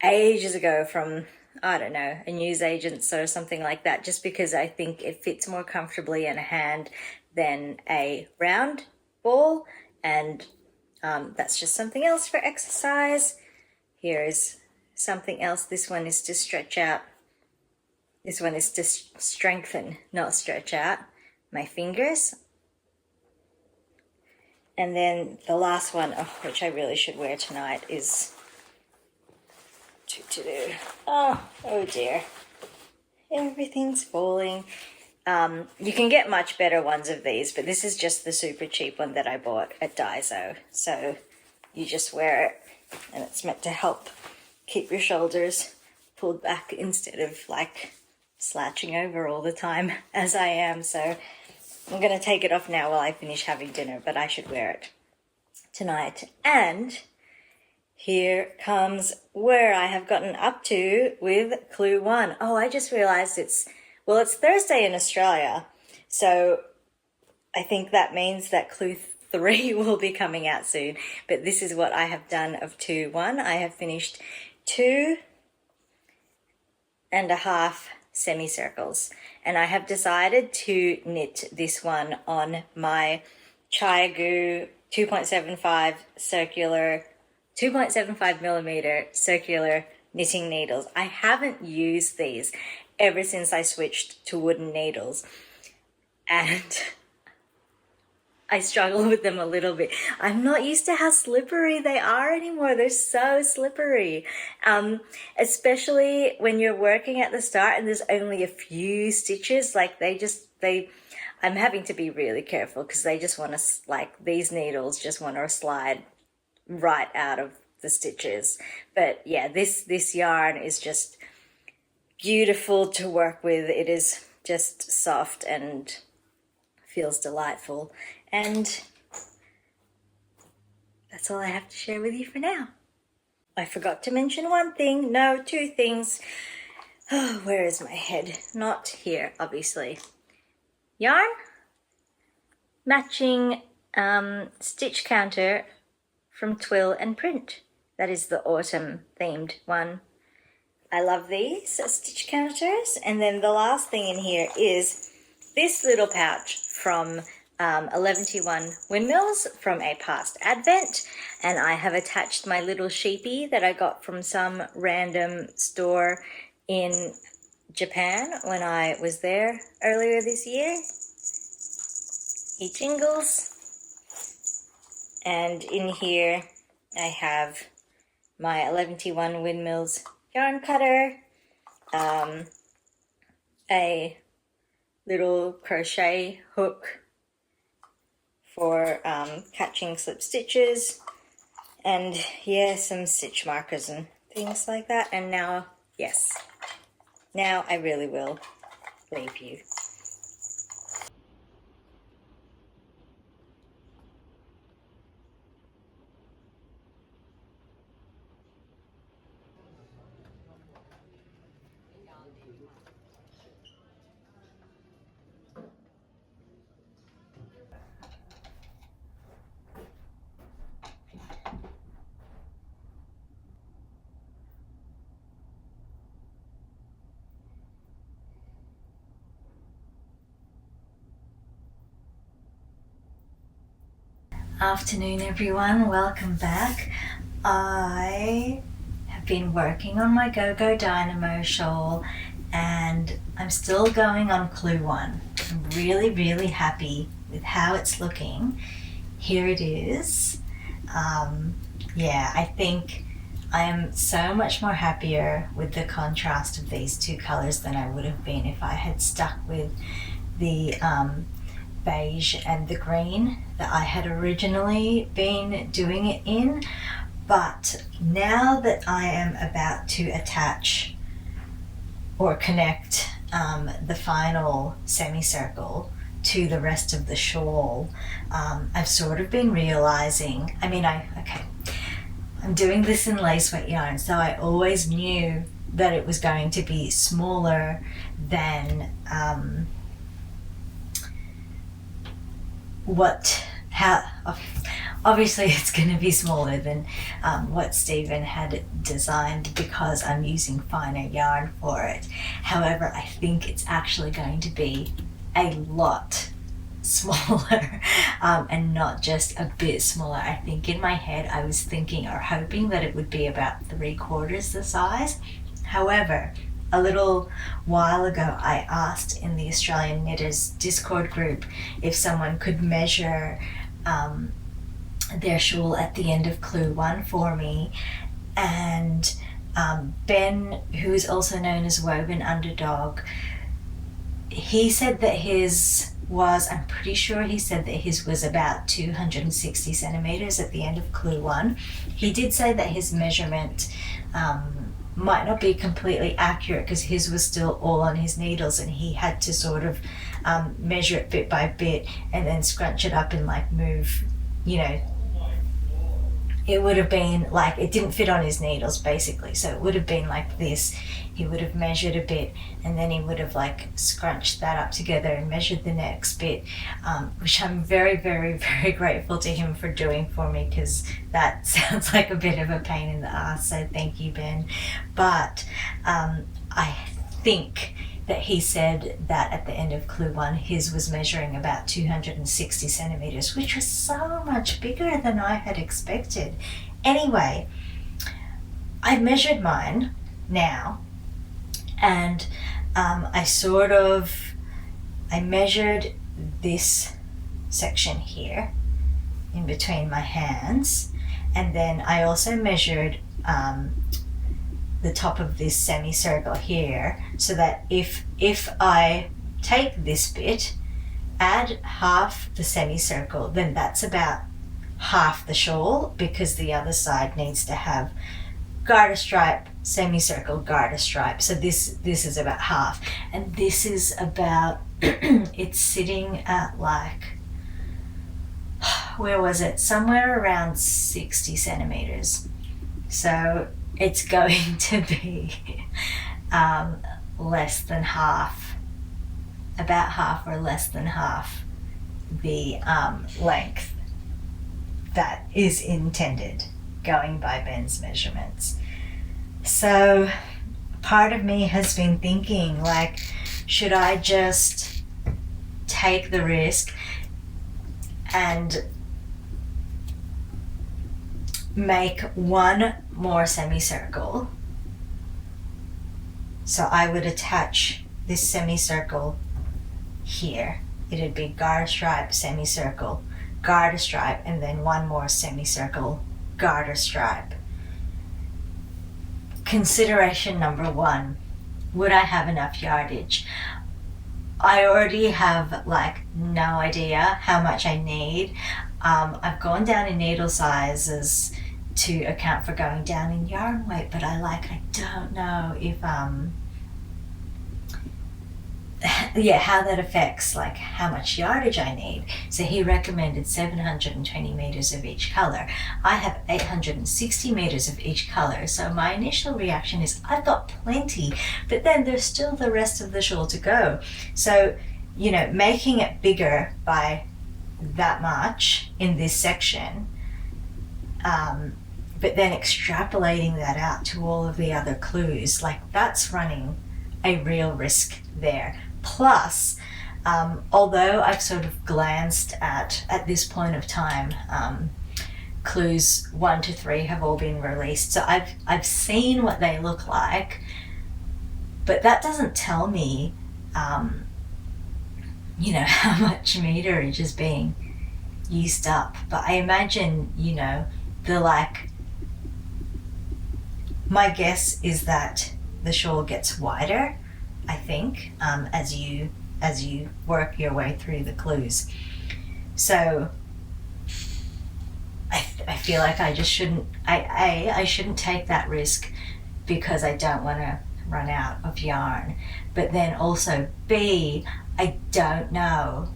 ages ago from, I don't know, a newsagent or something like that, just because I think it fits more comfortably in a hand than a round ball, and that's just something else for exercise. Here is something else. This one is to stretch out. This one is to strengthen, not stretch out, my fingers. And then the last one, which I really should wear tonight, is to oh dear, everything's falling. You can get much better ones of these, but this is just the super cheap one that I bought at Daiso. So you just wear it, and it's meant to help keep your shoulders pulled back instead of like slouching over all the time as I am. So I'm going to take it off now while I finish having dinner, but I should wear it tonight. And here comes where I have gotten up to with Clue 1. Oh, I just realized it's Thursday in Australia, so I think that means that Clue 3 will be coming out soon. But this is what I have done of 2-1. I have finished 2.5 semicircles, and I have decided to knit this one on my Chiagu 2.75 millimeter circular knitting needles. I haven't used these ever since I switched to wooden needles, and I struggle with them a little bit. I'm not used to how slippery they are anymore. They're so slippery, especially when you're working at the start and there's only a few stitches. Like I'm having to be really careful because they just want to, like, these needles just want to slide right out of the stitches. But yeah, this yarn is just beautiful to work with. It is just soft and feels delightful. And that's all I have to share with you for now. I forgot to mention one thing. No, two things. Oh, where is my head? Not here, obviously. Yarn. Matching stitch counter from Twill and Print. That is the autumn themed one. I love these stitch counters. And then the last thing in here is this little pouch from 1121 Windmills from a past advent, and I have attached my little sheepy that I got from some random store in Japan when I was there earlier this year. He jingles. And in here I have my 1121 Windmills yarn cutter, a little crochet hook for catching slip stitches, and yeah, some stitch markers and things like that. And now, yes, now I really will leave you. Afternoon everyone, welcome back. I have been working on my Go Dynamo shawl and I'm still going on clue 1. I'm really happy with how it's looking. Here it is. I think I am so much more happier with the contrast of these two colors than I would have been if I had stuck with the beige and the green that I had originally been doing it in. But now that I am about to attach or connect the final semicircle to the rest of the shawl, I've sort of been realizing, I'm doing this in lace wet yarn, so I always knew that it was going to be smaller than obviously it's going to be smaller than what Stephen had designed because I'm using finer yarn for it. However, I think it's actually going to be a lot smaller and not just a bit smaller. I think in my head I was thinking or hoping that it would be about 3/4 the size. However, a little while ago I asked in the Australian Knitters Discord group if someone could measure their shawl at the end of clue 1 for me, and Ben, who is also known as Woven Underdog, he said that I'm pretty sure he said that his was about 260 centimeters at the end of clue 1. He did say that his measurement might not be completely accurate because his was still all on his needles and he had to sort of measure it bit by bit and then scrunch it up and move, it would have been like, it didn't fit on his needles basically, so it would have been like this. He would have measured a bit and then he would have scrunched that up together and measured the next bit, which I'm very grateful to him for doing for me, because that sounds like a bit of a pain in the ass, so thank you, Ben. But I think that he said that at the end of clue 1 his was measuring about 260 centimeters, which was so much bigger than I had expected. Anyway, I measured mine now, and I measured this section here in between my hands, and then I also measured the top of this semicircle here, so that if I take this bit, add half the semicircle, then that's about half the shawl, because the other side needs to have garter stripe, semicircle, garter stripe. So this is about half, and this is about it's sitting at where was it? Somewhere around 60 centimeters. So it's going to be less than half, about half or less than half the length that is intended, going by Ben's measurements. So part of me has been thinking, should I just take the risk and make one more semicircle? So I would attach this semicircle here. It'd be garter stripe, semicircle, garter stripe, and then one more semicircle, garter stripe. Consideration number 1, would I have enough yardage? I already have no idea how much I need. I've gone down in needle sizes to account for going down in yarn weight, but I don't know if how that affects how much yardage I need. So he recommended 720 meters of each color. I have 860 meters of each color, so my initial reaction is I've got plenty, but then there's still the rest of the shawl to go. So making it bigger by that much in this section, but then extrapolating that out to all of the other clues, that's running a real risk there. Plus, Although I've sort of glanced at this point of time, clues 1 to 3 have all been released, so I've seen what they look like, but that doesn't tell me you know, how much meterage is being used up. But I imagine, you know, my guess is that the shawl gets wider, I think, as you work your way through the clues. So I feel like I just shouldn't, I shouldn't take that risk because I don't want to run out of yarn. But then also B, I don't know.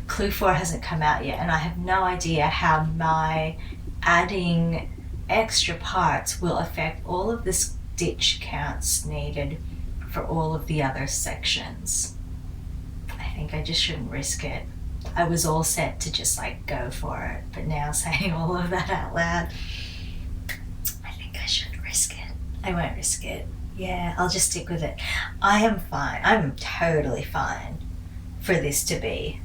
Clue 4 hasn't come out yet, and I have no idea how my adding extra parts will affect all of the stitch counts needed for all of the other sections. I think I just shouldn't risk it. I was all set to just like go for it, but now saying all of that out loud, I think I shouldn't risk it. I won't risk it. Yeah, I'll just stick with it. I am fine. I'm totally fine for this to be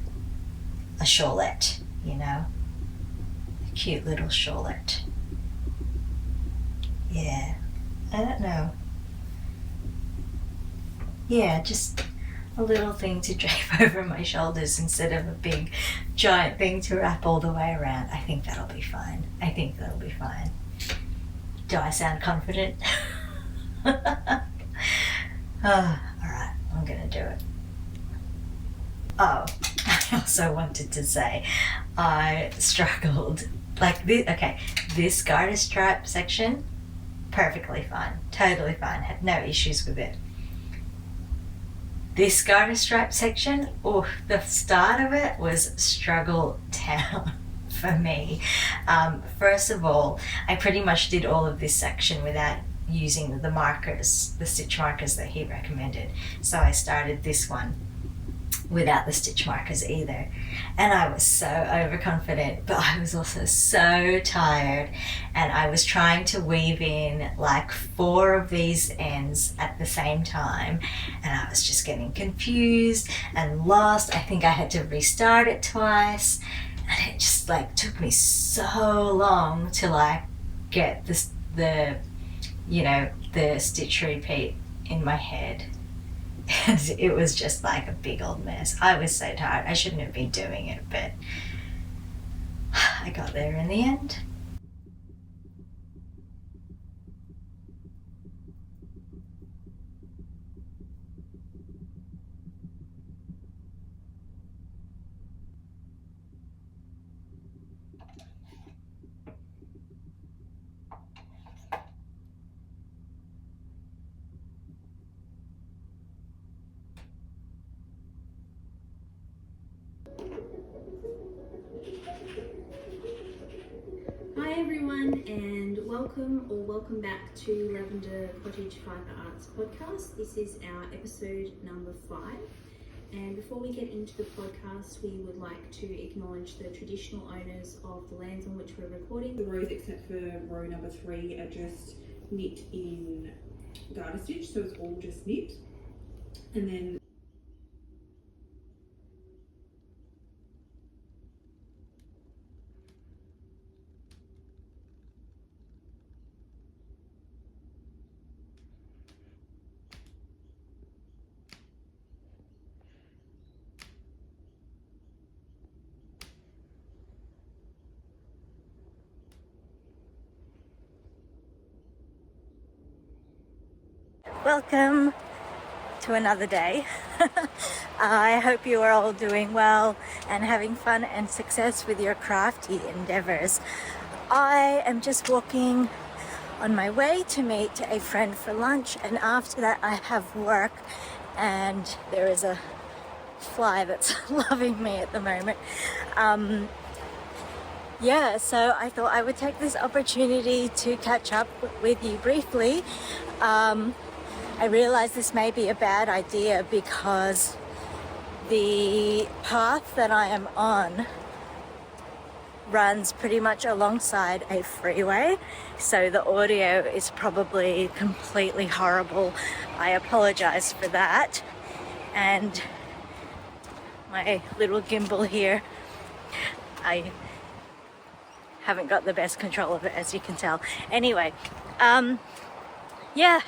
a shawlette, you know? A cute little shawlette. Yeah, I don't know. Yeah, just a little thing to drape over my shoulders instead of a big giant thing to wrap all the way around. I think that'll be fine. I think that'll be fine. Do I sound confident? Alright, I'm gonna do it. Oh, I also wanted to say I struggled. Like this, okay, this garter stripe section, perfectly fine, totally fine, had no issues with it. This garter stripe section, oh, the start of it was struggle town for me. First of all, I pretty much did all of this section without using the markers, the stitch markers that he recommended. So I started this one without the stitch markers either. And I was so overconfident, but I was also so tired. And I was trying to weave in like 4 of these ends at the same time. And I was just getting confused and lost. I think I had to restart it twice. And it just like took me so long to like get the stitch repeat in my head. And it was just like a big old mess. I was so tired. I shouldn't have been doing it, but I got there in the end. Hi everyone, and welcome back to Lavender Cottage Fibre Arts podcast. This is our episode number 5, and before we get into the podcast, we would like to acknowledge the traditional owners of the lands on which we're recording. The rows, except for row number 3, are just knit in garter stitch, so it's all just knit, and then Welcome to another day. I hope you are all doing well and having fun and success with your crafty endeavors. I am just walking on my way to meet a friend for lunch, and after that I have work, and there is a fly that's loving me at the moment. Yeah, so I thought I would take this opportunity to catch up with you briefly. I realize this may be a bad idea because the path that I am on runs pretty much alongside a freeway, so the audio is probably completely horrible. I apologize for that. and my little gimbal here. I haven't got the best control of it, as you can tell. Anyway, yeah,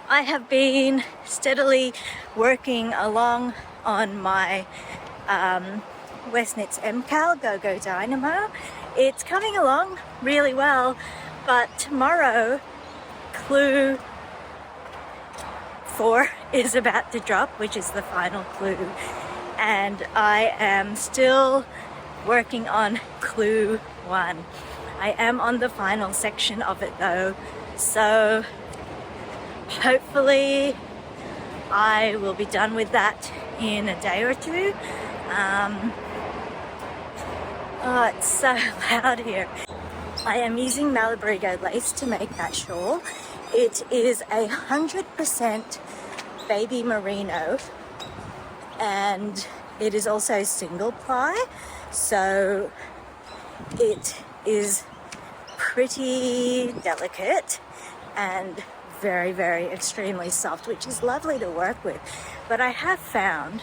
I have been steadily working along on my WestKnits MKAL Go Dynamo. It's coming along really well, but tomorrow clue 4 is about to drop, which is the final clue, and I am still working on clue 1. I am on the final section of it though, so hopefully I will be done with that in a day or two. Oh, it's so loud here. I am using Malabrigo lace to make that shawl. It is 100% baby merino, and it is also single ply, so it is pretty delicate and very, very extremely soft, which is lovely to work with. But I have found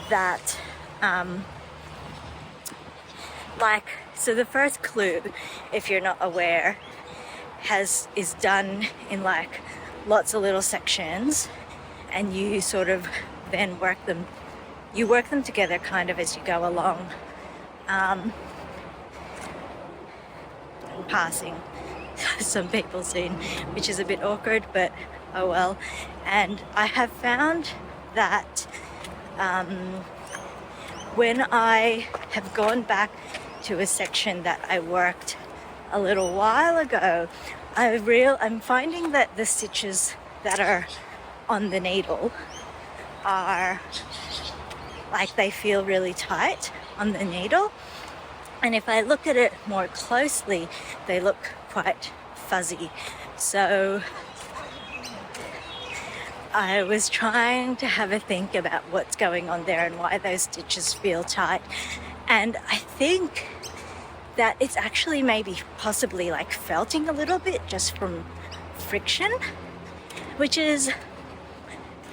that so the first clue, if you're not aware, is done in like lots of little sections, and you sort of then work them together kind of as you go along. Passing some people soon, which is a bit awkward, but oh well. And I have found that when I have gone back to a section that I worked a little while ago, I'm finding that the stitches that are on the needle are like, they feel really tight on the needle, and if I look at it more closely, they look quite fuzzy. So I was trying to have a think about what's going on there and why those stitches feel tight, and I think that it's actually maybe possibly like felting a little bit just from friction, which is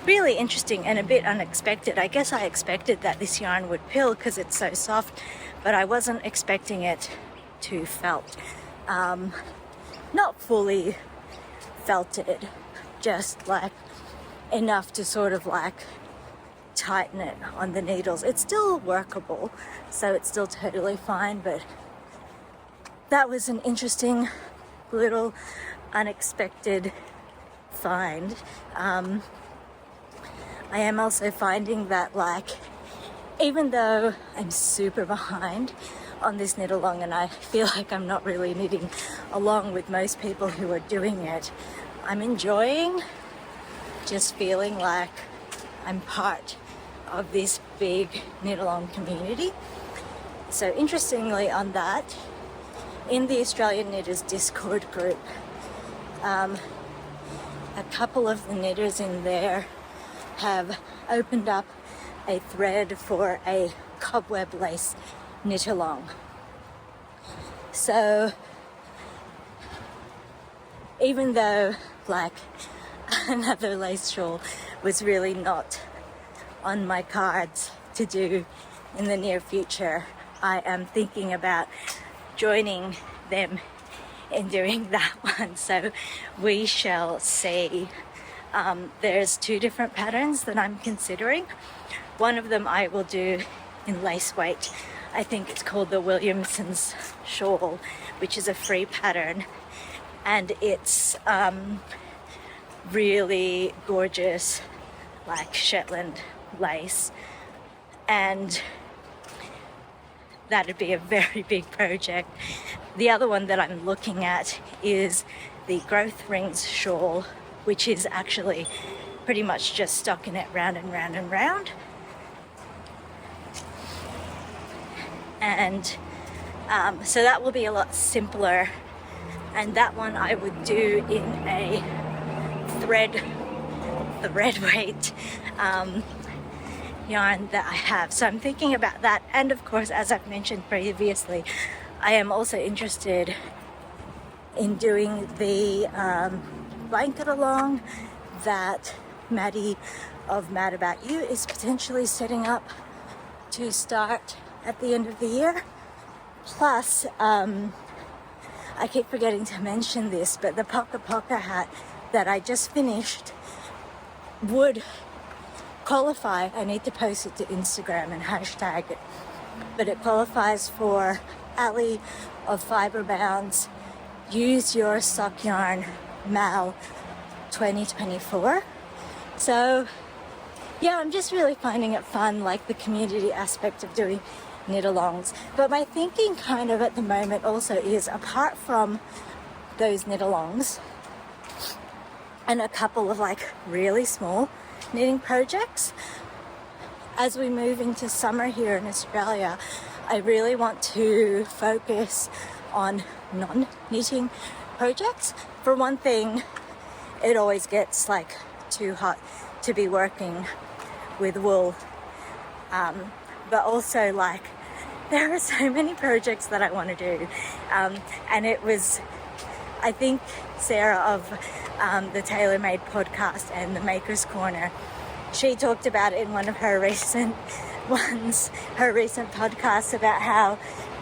really interesting and a bit unexpected. I guess I expected that this yarn would pill because it's so soft, but I wasn't expecting it to felt. Not fully felted, just like enough to sort of like tighten it on the needles. It's still workable, so it's still totally fine, but that was an interesting little unexpected find. I am also finding that, like, even though I'm super behind on this knit along and I feel like I'm not really knitting along with most people who are doing it, I'm enjoying just feeling like I'm part of this big knit along community. So interestingly on that, in the Australian Knitters Discord group, a couple of the knitters in there have opened up a thread for a cobweb lace knit along. So even though like another lace shawl was really not on my cards to do in the near future, I am thinking about joining them in doing that one, so we shall see. There's 2 different patterns that I'm considering. One of them I will do in lace weight. I think it's called the Williamson's shawl, which is a free pattern, and it's really gorgeous, like Shetland lace, and that'd be a very big project. The other one that I'm looking at is the Growth Rings shawl, which is actually pretty much just stocking it round and round and round. And so that will be a lot simpler, and that one I would do in a thread weight yarn that I have. So I'm thinking about that, and of course, as I've mentioned previously, I am also interested in doing the blanket along that Maddie of Mad About You is potentially setting up to start at the end of the year. Plus, I keep forgetting to mention this, but the PokaPoka hat that I just finished would qualify. I need to post it to Instagram and hashtag it, but it qualifies for Ali of Fibre Bound's Use Your Sock Yarn MAL 2024. So yeah, I'm just really finding it fun, like the community aspect of doing knit-alongs. But my thinking kind of at the moment also is, apart from those knit-alongs and a couple of like really small knitting projects, as we move into summer here in Australia, I really want to focus on non-knitting projects. For one thing, it always gets like too hot to be working with wool, but also like there are so many projects that I want to do, and it was, I think, Sarah of the Tailor Made podcast and the Maker's Corner, she talked about it in one of her recent podcasts, about how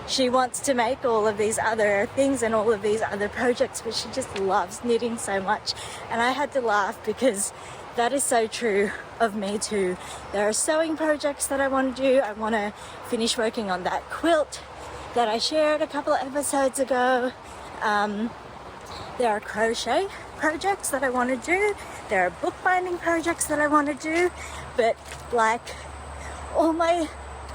she wants to make all of these other things and all of these other projects, but she just loves knitting so much. And I had to laugh because that is so true of me too. There are sewing projects that I want to do. I want to finish working on that quilt that I shared a couple of episodes ago. There are crochet projects that I want to do. There are bookbinding projects that I want to do. But like, all my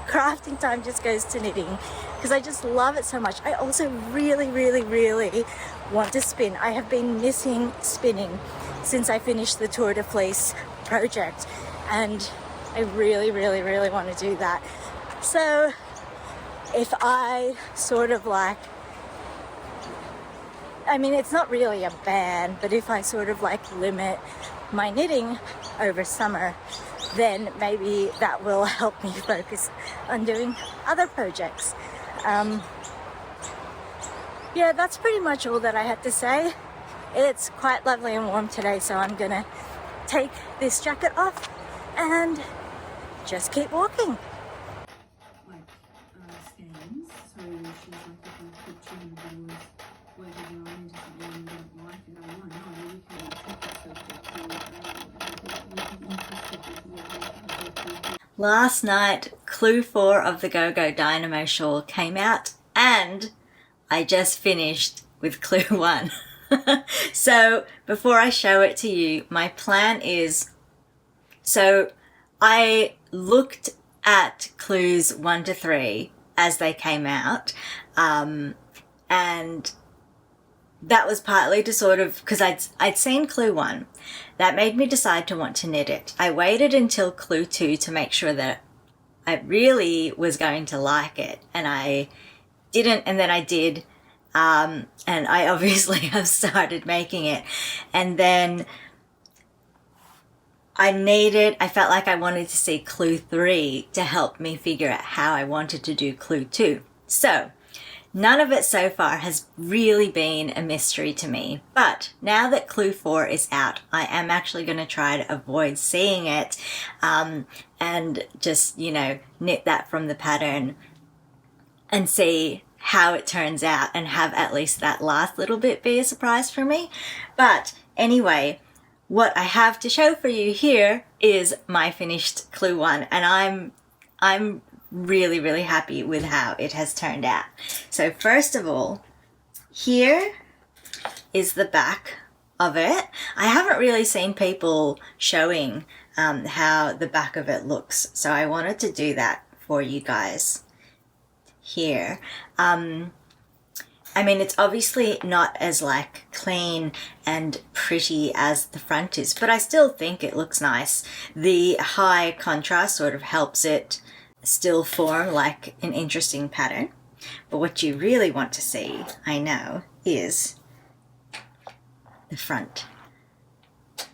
crafting time just goes to knitting because I just love it so much. I also really, really, really want to spin. I have been missing spinning since I finished the Tour de Fleece project, and I really, really, really want to do that. So if I sort of like, I mean, it's not really a ban, but if I sort of like limit my knitting over summer, then maybe that will help me focus on doing other projects. Yeah, that's pretty much all that I had to say. It's quite lovely and warm today, so I'm gonna take this jacket off and just keep walking. Like scans, so she's like, if you keep tuning the videos where you are into something and you don't like it, I know you can take that photo. Last night, Clue 4 of the Go Dynamo shawl came out, and I just finished with Clue 1. So before I show it to you, my plan is, so I looked at clues 1 to 3 as they came out, and that was partly to sort of, because I'd seen Clue 1. That made me decide to want to knit it. I waited until Clue 2 to make sure that I really was going to like it, and I didn't, and then I did, and I obviously have started making it. And then I felt like I wanted to see Clue 3 to help me figure out how I wanted to do Clue 2. So none of it so far has really been a mystery to me, but now that Clue 4 is out, I am actually going to try to avoid seeing it, and just, you know, knit that from the pattern and see how it turns out and have at least that last little bit be a surprise for me. But anyway, what I have to show for you here is my finished Clue 1, and I'm really, really happy with how it has turned out. So first of all, here is the back of it. I haven't really seen people showing how the back of it looks, so I wanted to do that for you guys here. I mean, it's obviously not as like clean and pretty as the front is, but I still think it looks nice. The high contrast sort of helps it still form like an interesting pattern. But what you really want to see, I know, is the front.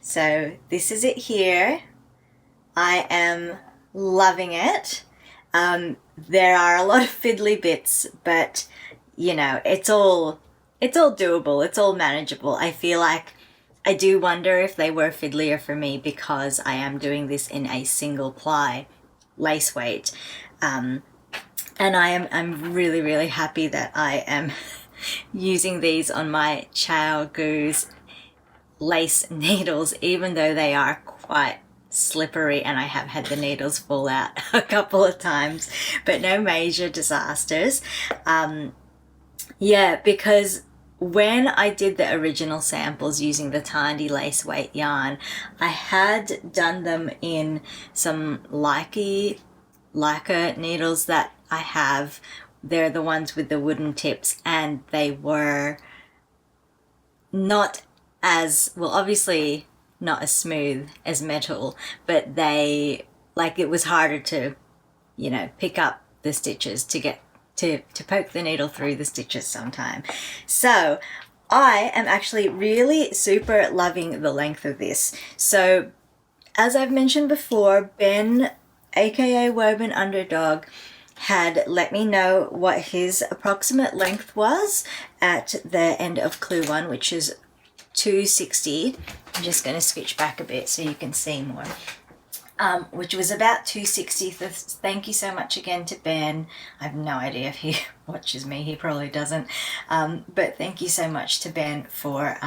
So this is it here. I am loving it. There are a lot of fiddly bits, but you know, it's all doable, it's all manageable. I feel like I do wonder if they were fiddlier for me because I am doing this in a single ply lace weight. And I'm really, really happy that I am using these on my Chow Goose lace needles, even though they are quite slippery and I have had the needles fall out a couple of times, but no major disasters. Yeah, because when I did the original samples using the Tandy lace weight yarn, I had done them in some Leica needles that I have. They're the ones with the wooden tips, and they were not as, well, obviously not as smooth as metal, but they, like, it was harder to, you know, pick up the stitches to get to poke the needle through the stitches sometime. So I am actually really super loving the length of this. So as I've mentioned before, Ben, aka Woven Underdog, had let me know what his approximate length was at the end of clue 1, which is 260. I'm just going to switch back a bit so you can see more. Which was about 260. Thank you so much again to Ben. I have no idea if he watches me. He probably doesn't. But thank you so much to Ben for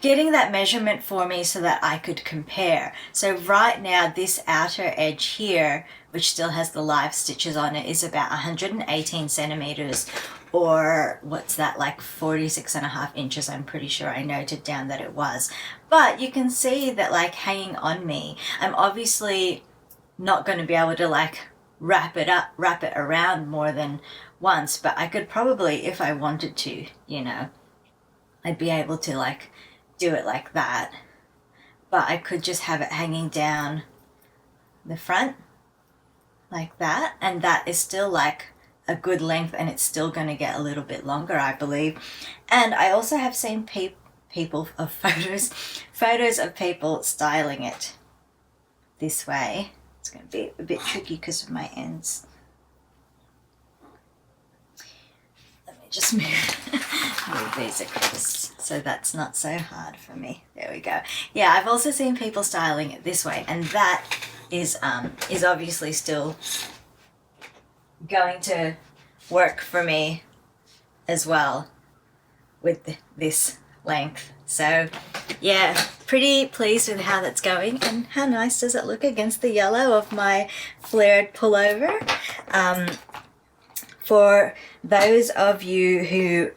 getting that measurement for me so that I could compare. So right now, this outer edge here, which still has the live stitches on it, is about 118 centimeters, or what's that, like 46.5 inches. I'm pretty sure I noted down that it was. But you can see that, like, hanging on me, I'm obviously not going to be able to like wrap it around more than once, but I could probably, if I wanted to, you know, I'd be able to like do it like that. But I could just have it hanging down the front like that, and that is still like a good length, and it's still going to get a little bit longer, I believe. And I also have seen photos of people styling it this way. It's going to be a bit tricky because of my ends. Let me just move these across so that's not so hard for me. There we go. Yeah, I've also seen people styling it this way, and that is obviously still going to work for me as well with this length. So yeah, pretty pleased with how that's going, and how nice does it look against the yellow of my flared pullover. For those of you who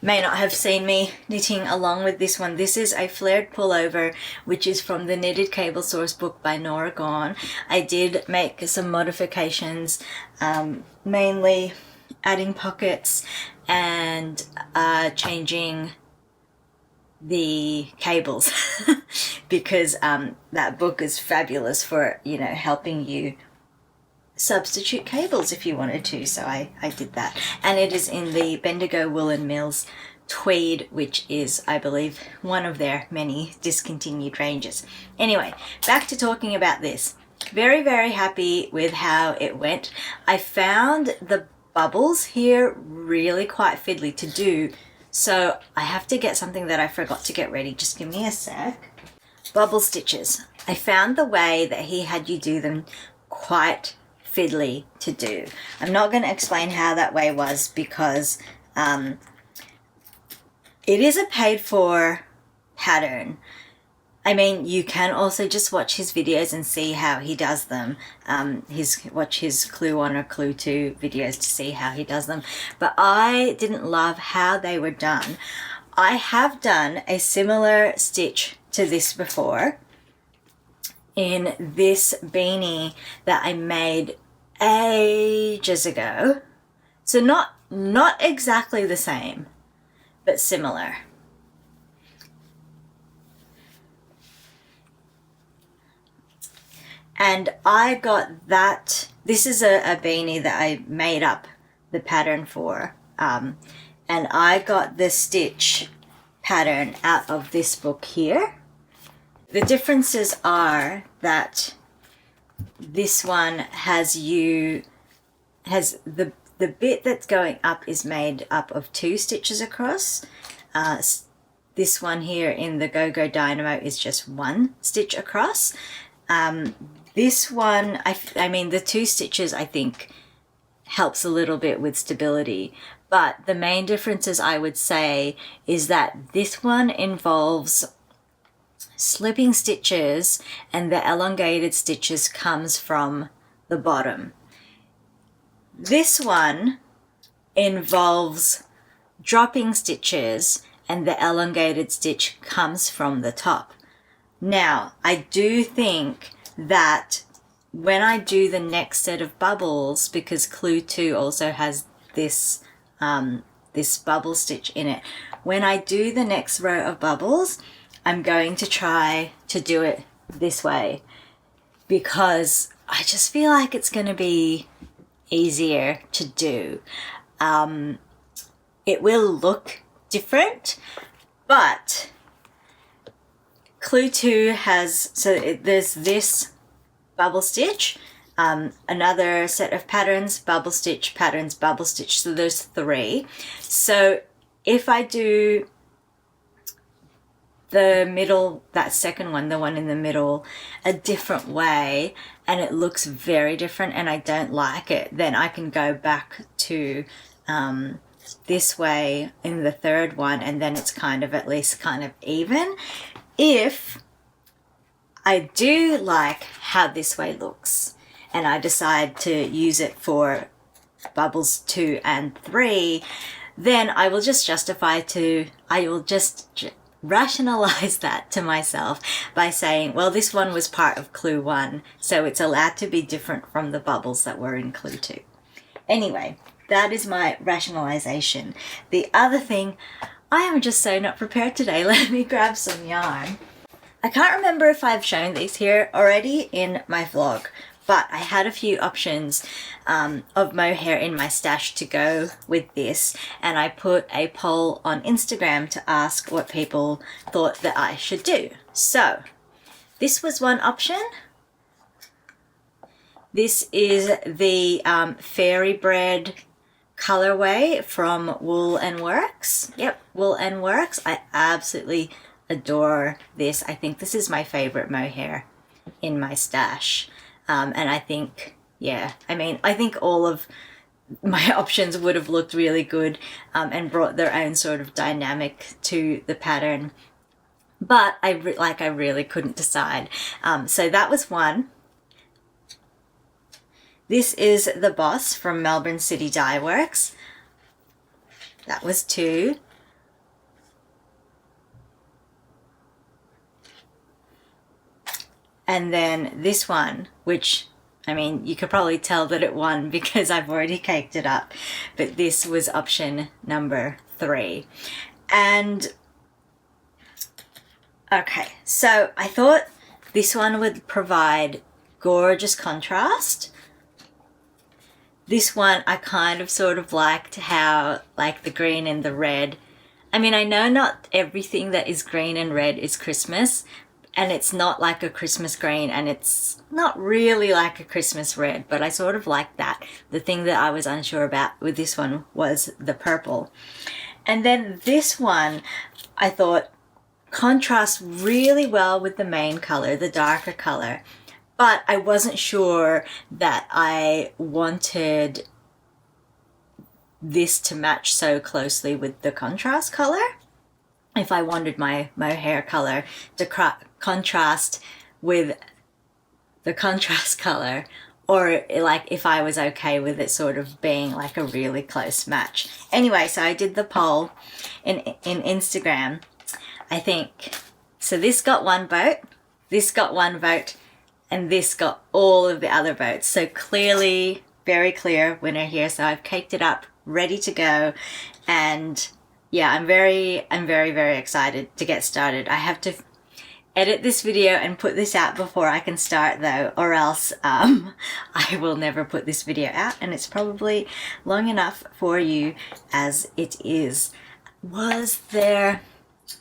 may not have seen me knitting along with this one, this is a flared pullover which is from the Knitted Cable Source book by Nora Gawn. I did make some modifications, mainly adding pockets and changing the cables because that book is fabulous for, you know, helping you substitute cables if you wanted to. So I did that, and it is in the Bendigo Woolen Mills tweed, which is, I believe, one of their many discontinued ranges. Anyway, back to talking about this. Very, very happy with how it went. I found the bubbles here really quite fiddly to do, so I have to get something that I forgot to get ready. Just give me a sec. Bubble stitches. I found the way that he had you do them quite fiddly to do. I'm not going to explain how that way was because it is a paid for pattern. I mean, you can also just watch his videos and see how he does them. Watch his Clue 1 or Clue 2 videos to see how he does them. But I didn't love how they were done. I have done a similar stitch to this before in this beanie that I made ages ago. So not exactly the same, but similar. And I got that, this is a beanie that I made up the pattern for, and I got the stitch pattern out of this book here. The differences are that this one has the bit that's going up is made up of 2 stitches across, This one here in the Go Dynamo is just 1 stitch across. This one, I mean, the 2 stitches I think helps a little bit with stability, but the main differences I would say is that this one involves slipping stitches and the elongated stitches comes from the bottom. This one involves dropping stitches and the elongated stitch comes from the top. Now, I do think that when I do the next set of bubbles, because Clue 2 also has this this bubble stitch in it, when I do the next row of bubbles, I'm going to try to do it this way because I just feel like it's going to be easier to do. It will look different, but Clue 2 has, so there's this bubble stitch, another set of patterns, bubble stitch, patterns, bubble stitch, so there's 3. So if I do the middle, that second one, the one in the middle, a different way, and it looks very different and I don't like it, then I can go back to this way in the third one, and then it's kind of at least kind of even. If I do like how this way looks and I decide to use it for bubbles 2 and 3, then I will just rationalize that to myself by saying, well, this one was part of Clue 1, so it's allowed to be different from the bubbles that were in Clue 2. Anyway, that is my rationalization. The other thing, I am just so not prepared today. Let me grab some yarn. I can't remember if I've shown these here already in my vlog, but I had a few options of mohair in my stash to go with this, and I put a poll on Instagram to ask what people thought that I should do. So this was one option. This is the Fairy Bread colorway from Wool and Works. Yep, Wool and Works. I absolutely adore this. I think this is my favorite mohair in my stash. And I think, yeah, I mean, I think all of my options would have looked really good and brought their own sort of dynamic to the pattern. But I really couldn't decide. So that was one. This is the Boss from Melbourne City Dye Works. That was 2. And then this one, which, I mean, you could probably tell that it won because I've already caked it up. But this was option number 3. And, okay, so I thought this one would provide gorgeous contrast. This one, I kind of sort of liked how, like, the green and the red. I mean, I know not everything that is green and red is Christmas, and it's not like a Christmas green, and it's not really like a Christmas red, but I sort of like that. The thing that I was unsure about with this one was the purple. And then this one, I thought, contrasts really well with the main color, the darker color. But I wasn't sure that I wanted this to match so closely with the contrast color. If I wanted my mohair color to contrast with the contrast color, or like if I was okay with it sort of being like a really close match. Anyway, so I did the poll in Instagram. I think, so this got 1 vote, this got 1 vote, and this got all of the other votes. So clearly, very clear winner here. So I've caked it up, ready to go. And yeah, I'm very, very excited to get started. I have to edit this video and put this out before I can start though, or else I will never put this video out, and it's probably long enough for you as it is. Was there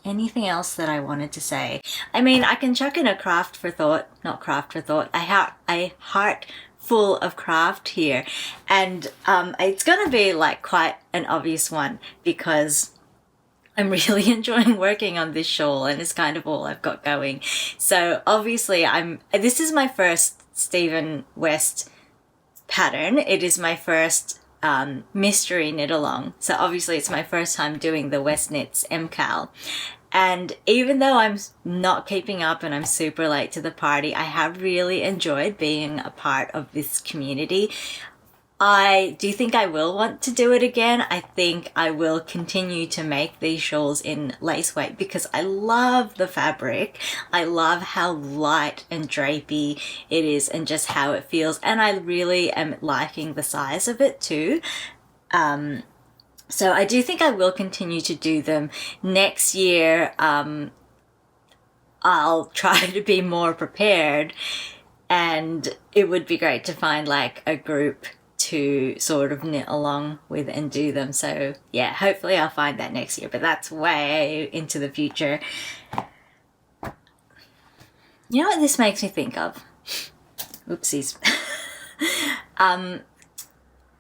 anything else that I wanted to say? I mean, I can chuck in a craft for thought, not craft for thought, a heart full of craft here, and it's gonna be like quite an obvious one because I'm really enjoying working on this shawl, and it's kind of all I've got going. So obviously this is my first Stephen West pattern. It is my first mystery knit along. So obviously it's my first time doing the WestKnits MKAL. And even though I'm not keeping up and I'm super late to the party, I have really enjoyed being a part of this community. I do think I will want to do it again. I think I will continue to make these shawls in lace weight because I love the fabric. I love how light and drapey it is and just how it feels. And I really am liking the size of it too. So I do think I will continue to do them. Next year, I'll try to be more prepared, and it would be great to find like a group to sort of knit along with and do them. So yeah, hopefully I'll find that next year, but that's way into the future. You know what this makes me think of? Oopsies.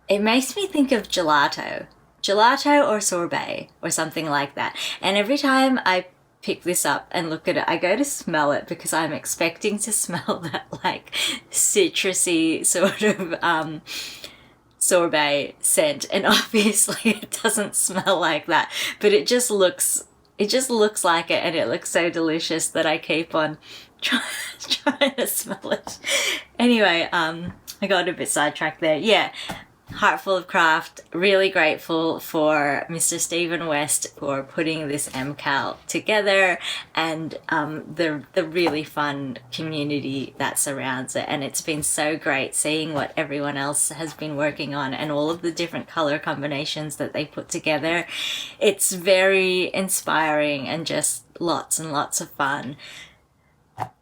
It makes me think of gelato or sorbet or something like that. And every time I pick this up and look at it, I go to smell it because I'm expecting to smell that like citrusy sort of sorbet scent, and obviously it doesn't smell like that, but it just looks like it, and it looks so delicious that I keep on trying to smell it. Anyway, I got a bit sidetracked there. Yeah, heart full of craft. Really grateful for Mr. Stephen West for putting this MKAL together, and the really fun community that surrounds it. And it's been so great seeing what everyone else has been working on and all of the different color combinations that they put together. It's very inspiring and just lots and lots of fun.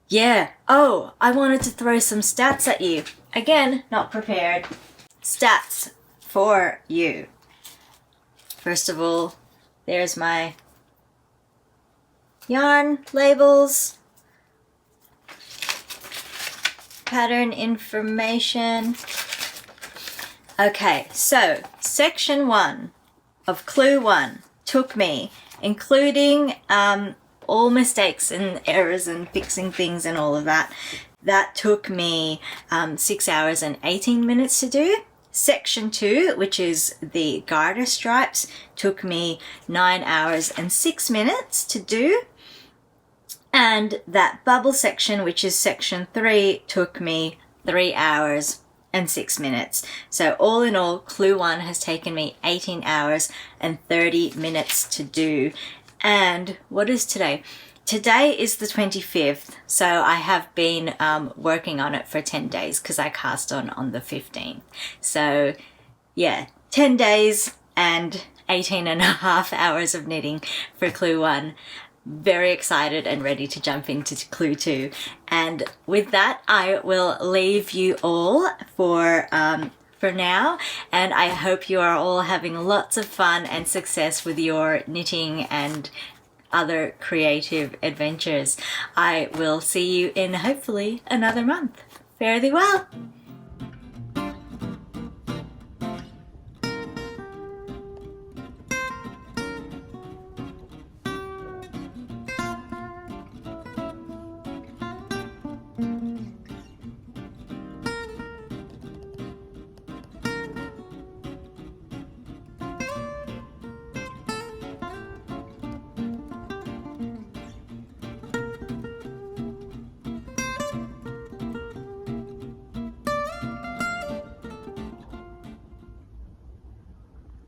Yeah. Oh, I wanted to throw some stats at you. Again, not prepared. Stats for you. First of all, there's my yarn labels, pattern information. Okay, so section 1 of clue 1 took me, including all mistakes and errors and fixing things and all of that, that took me 6 hours and 18 minutes to do. Section 2, which is the garter stripes, took me 9 hours and 6 minutes to do. And that bubble section, which is section 3, took me 3 hours and 6 minutes. So all in all, clue 1 has taken me 18 hours and 30 minutes to do. And what is today? Today is the 25th, so I have been working on it for 10 days because I cast on the 15th. So yeah, 10 days and 18 and a half hours of knitting for clue 1. Very excited and ready to jump into clue 2. And with that, I will leave you all for now, and I hope you are all having lots of fun and success with your knitting and other creative adventures. I will see you in hopefully another month. Fare thee well.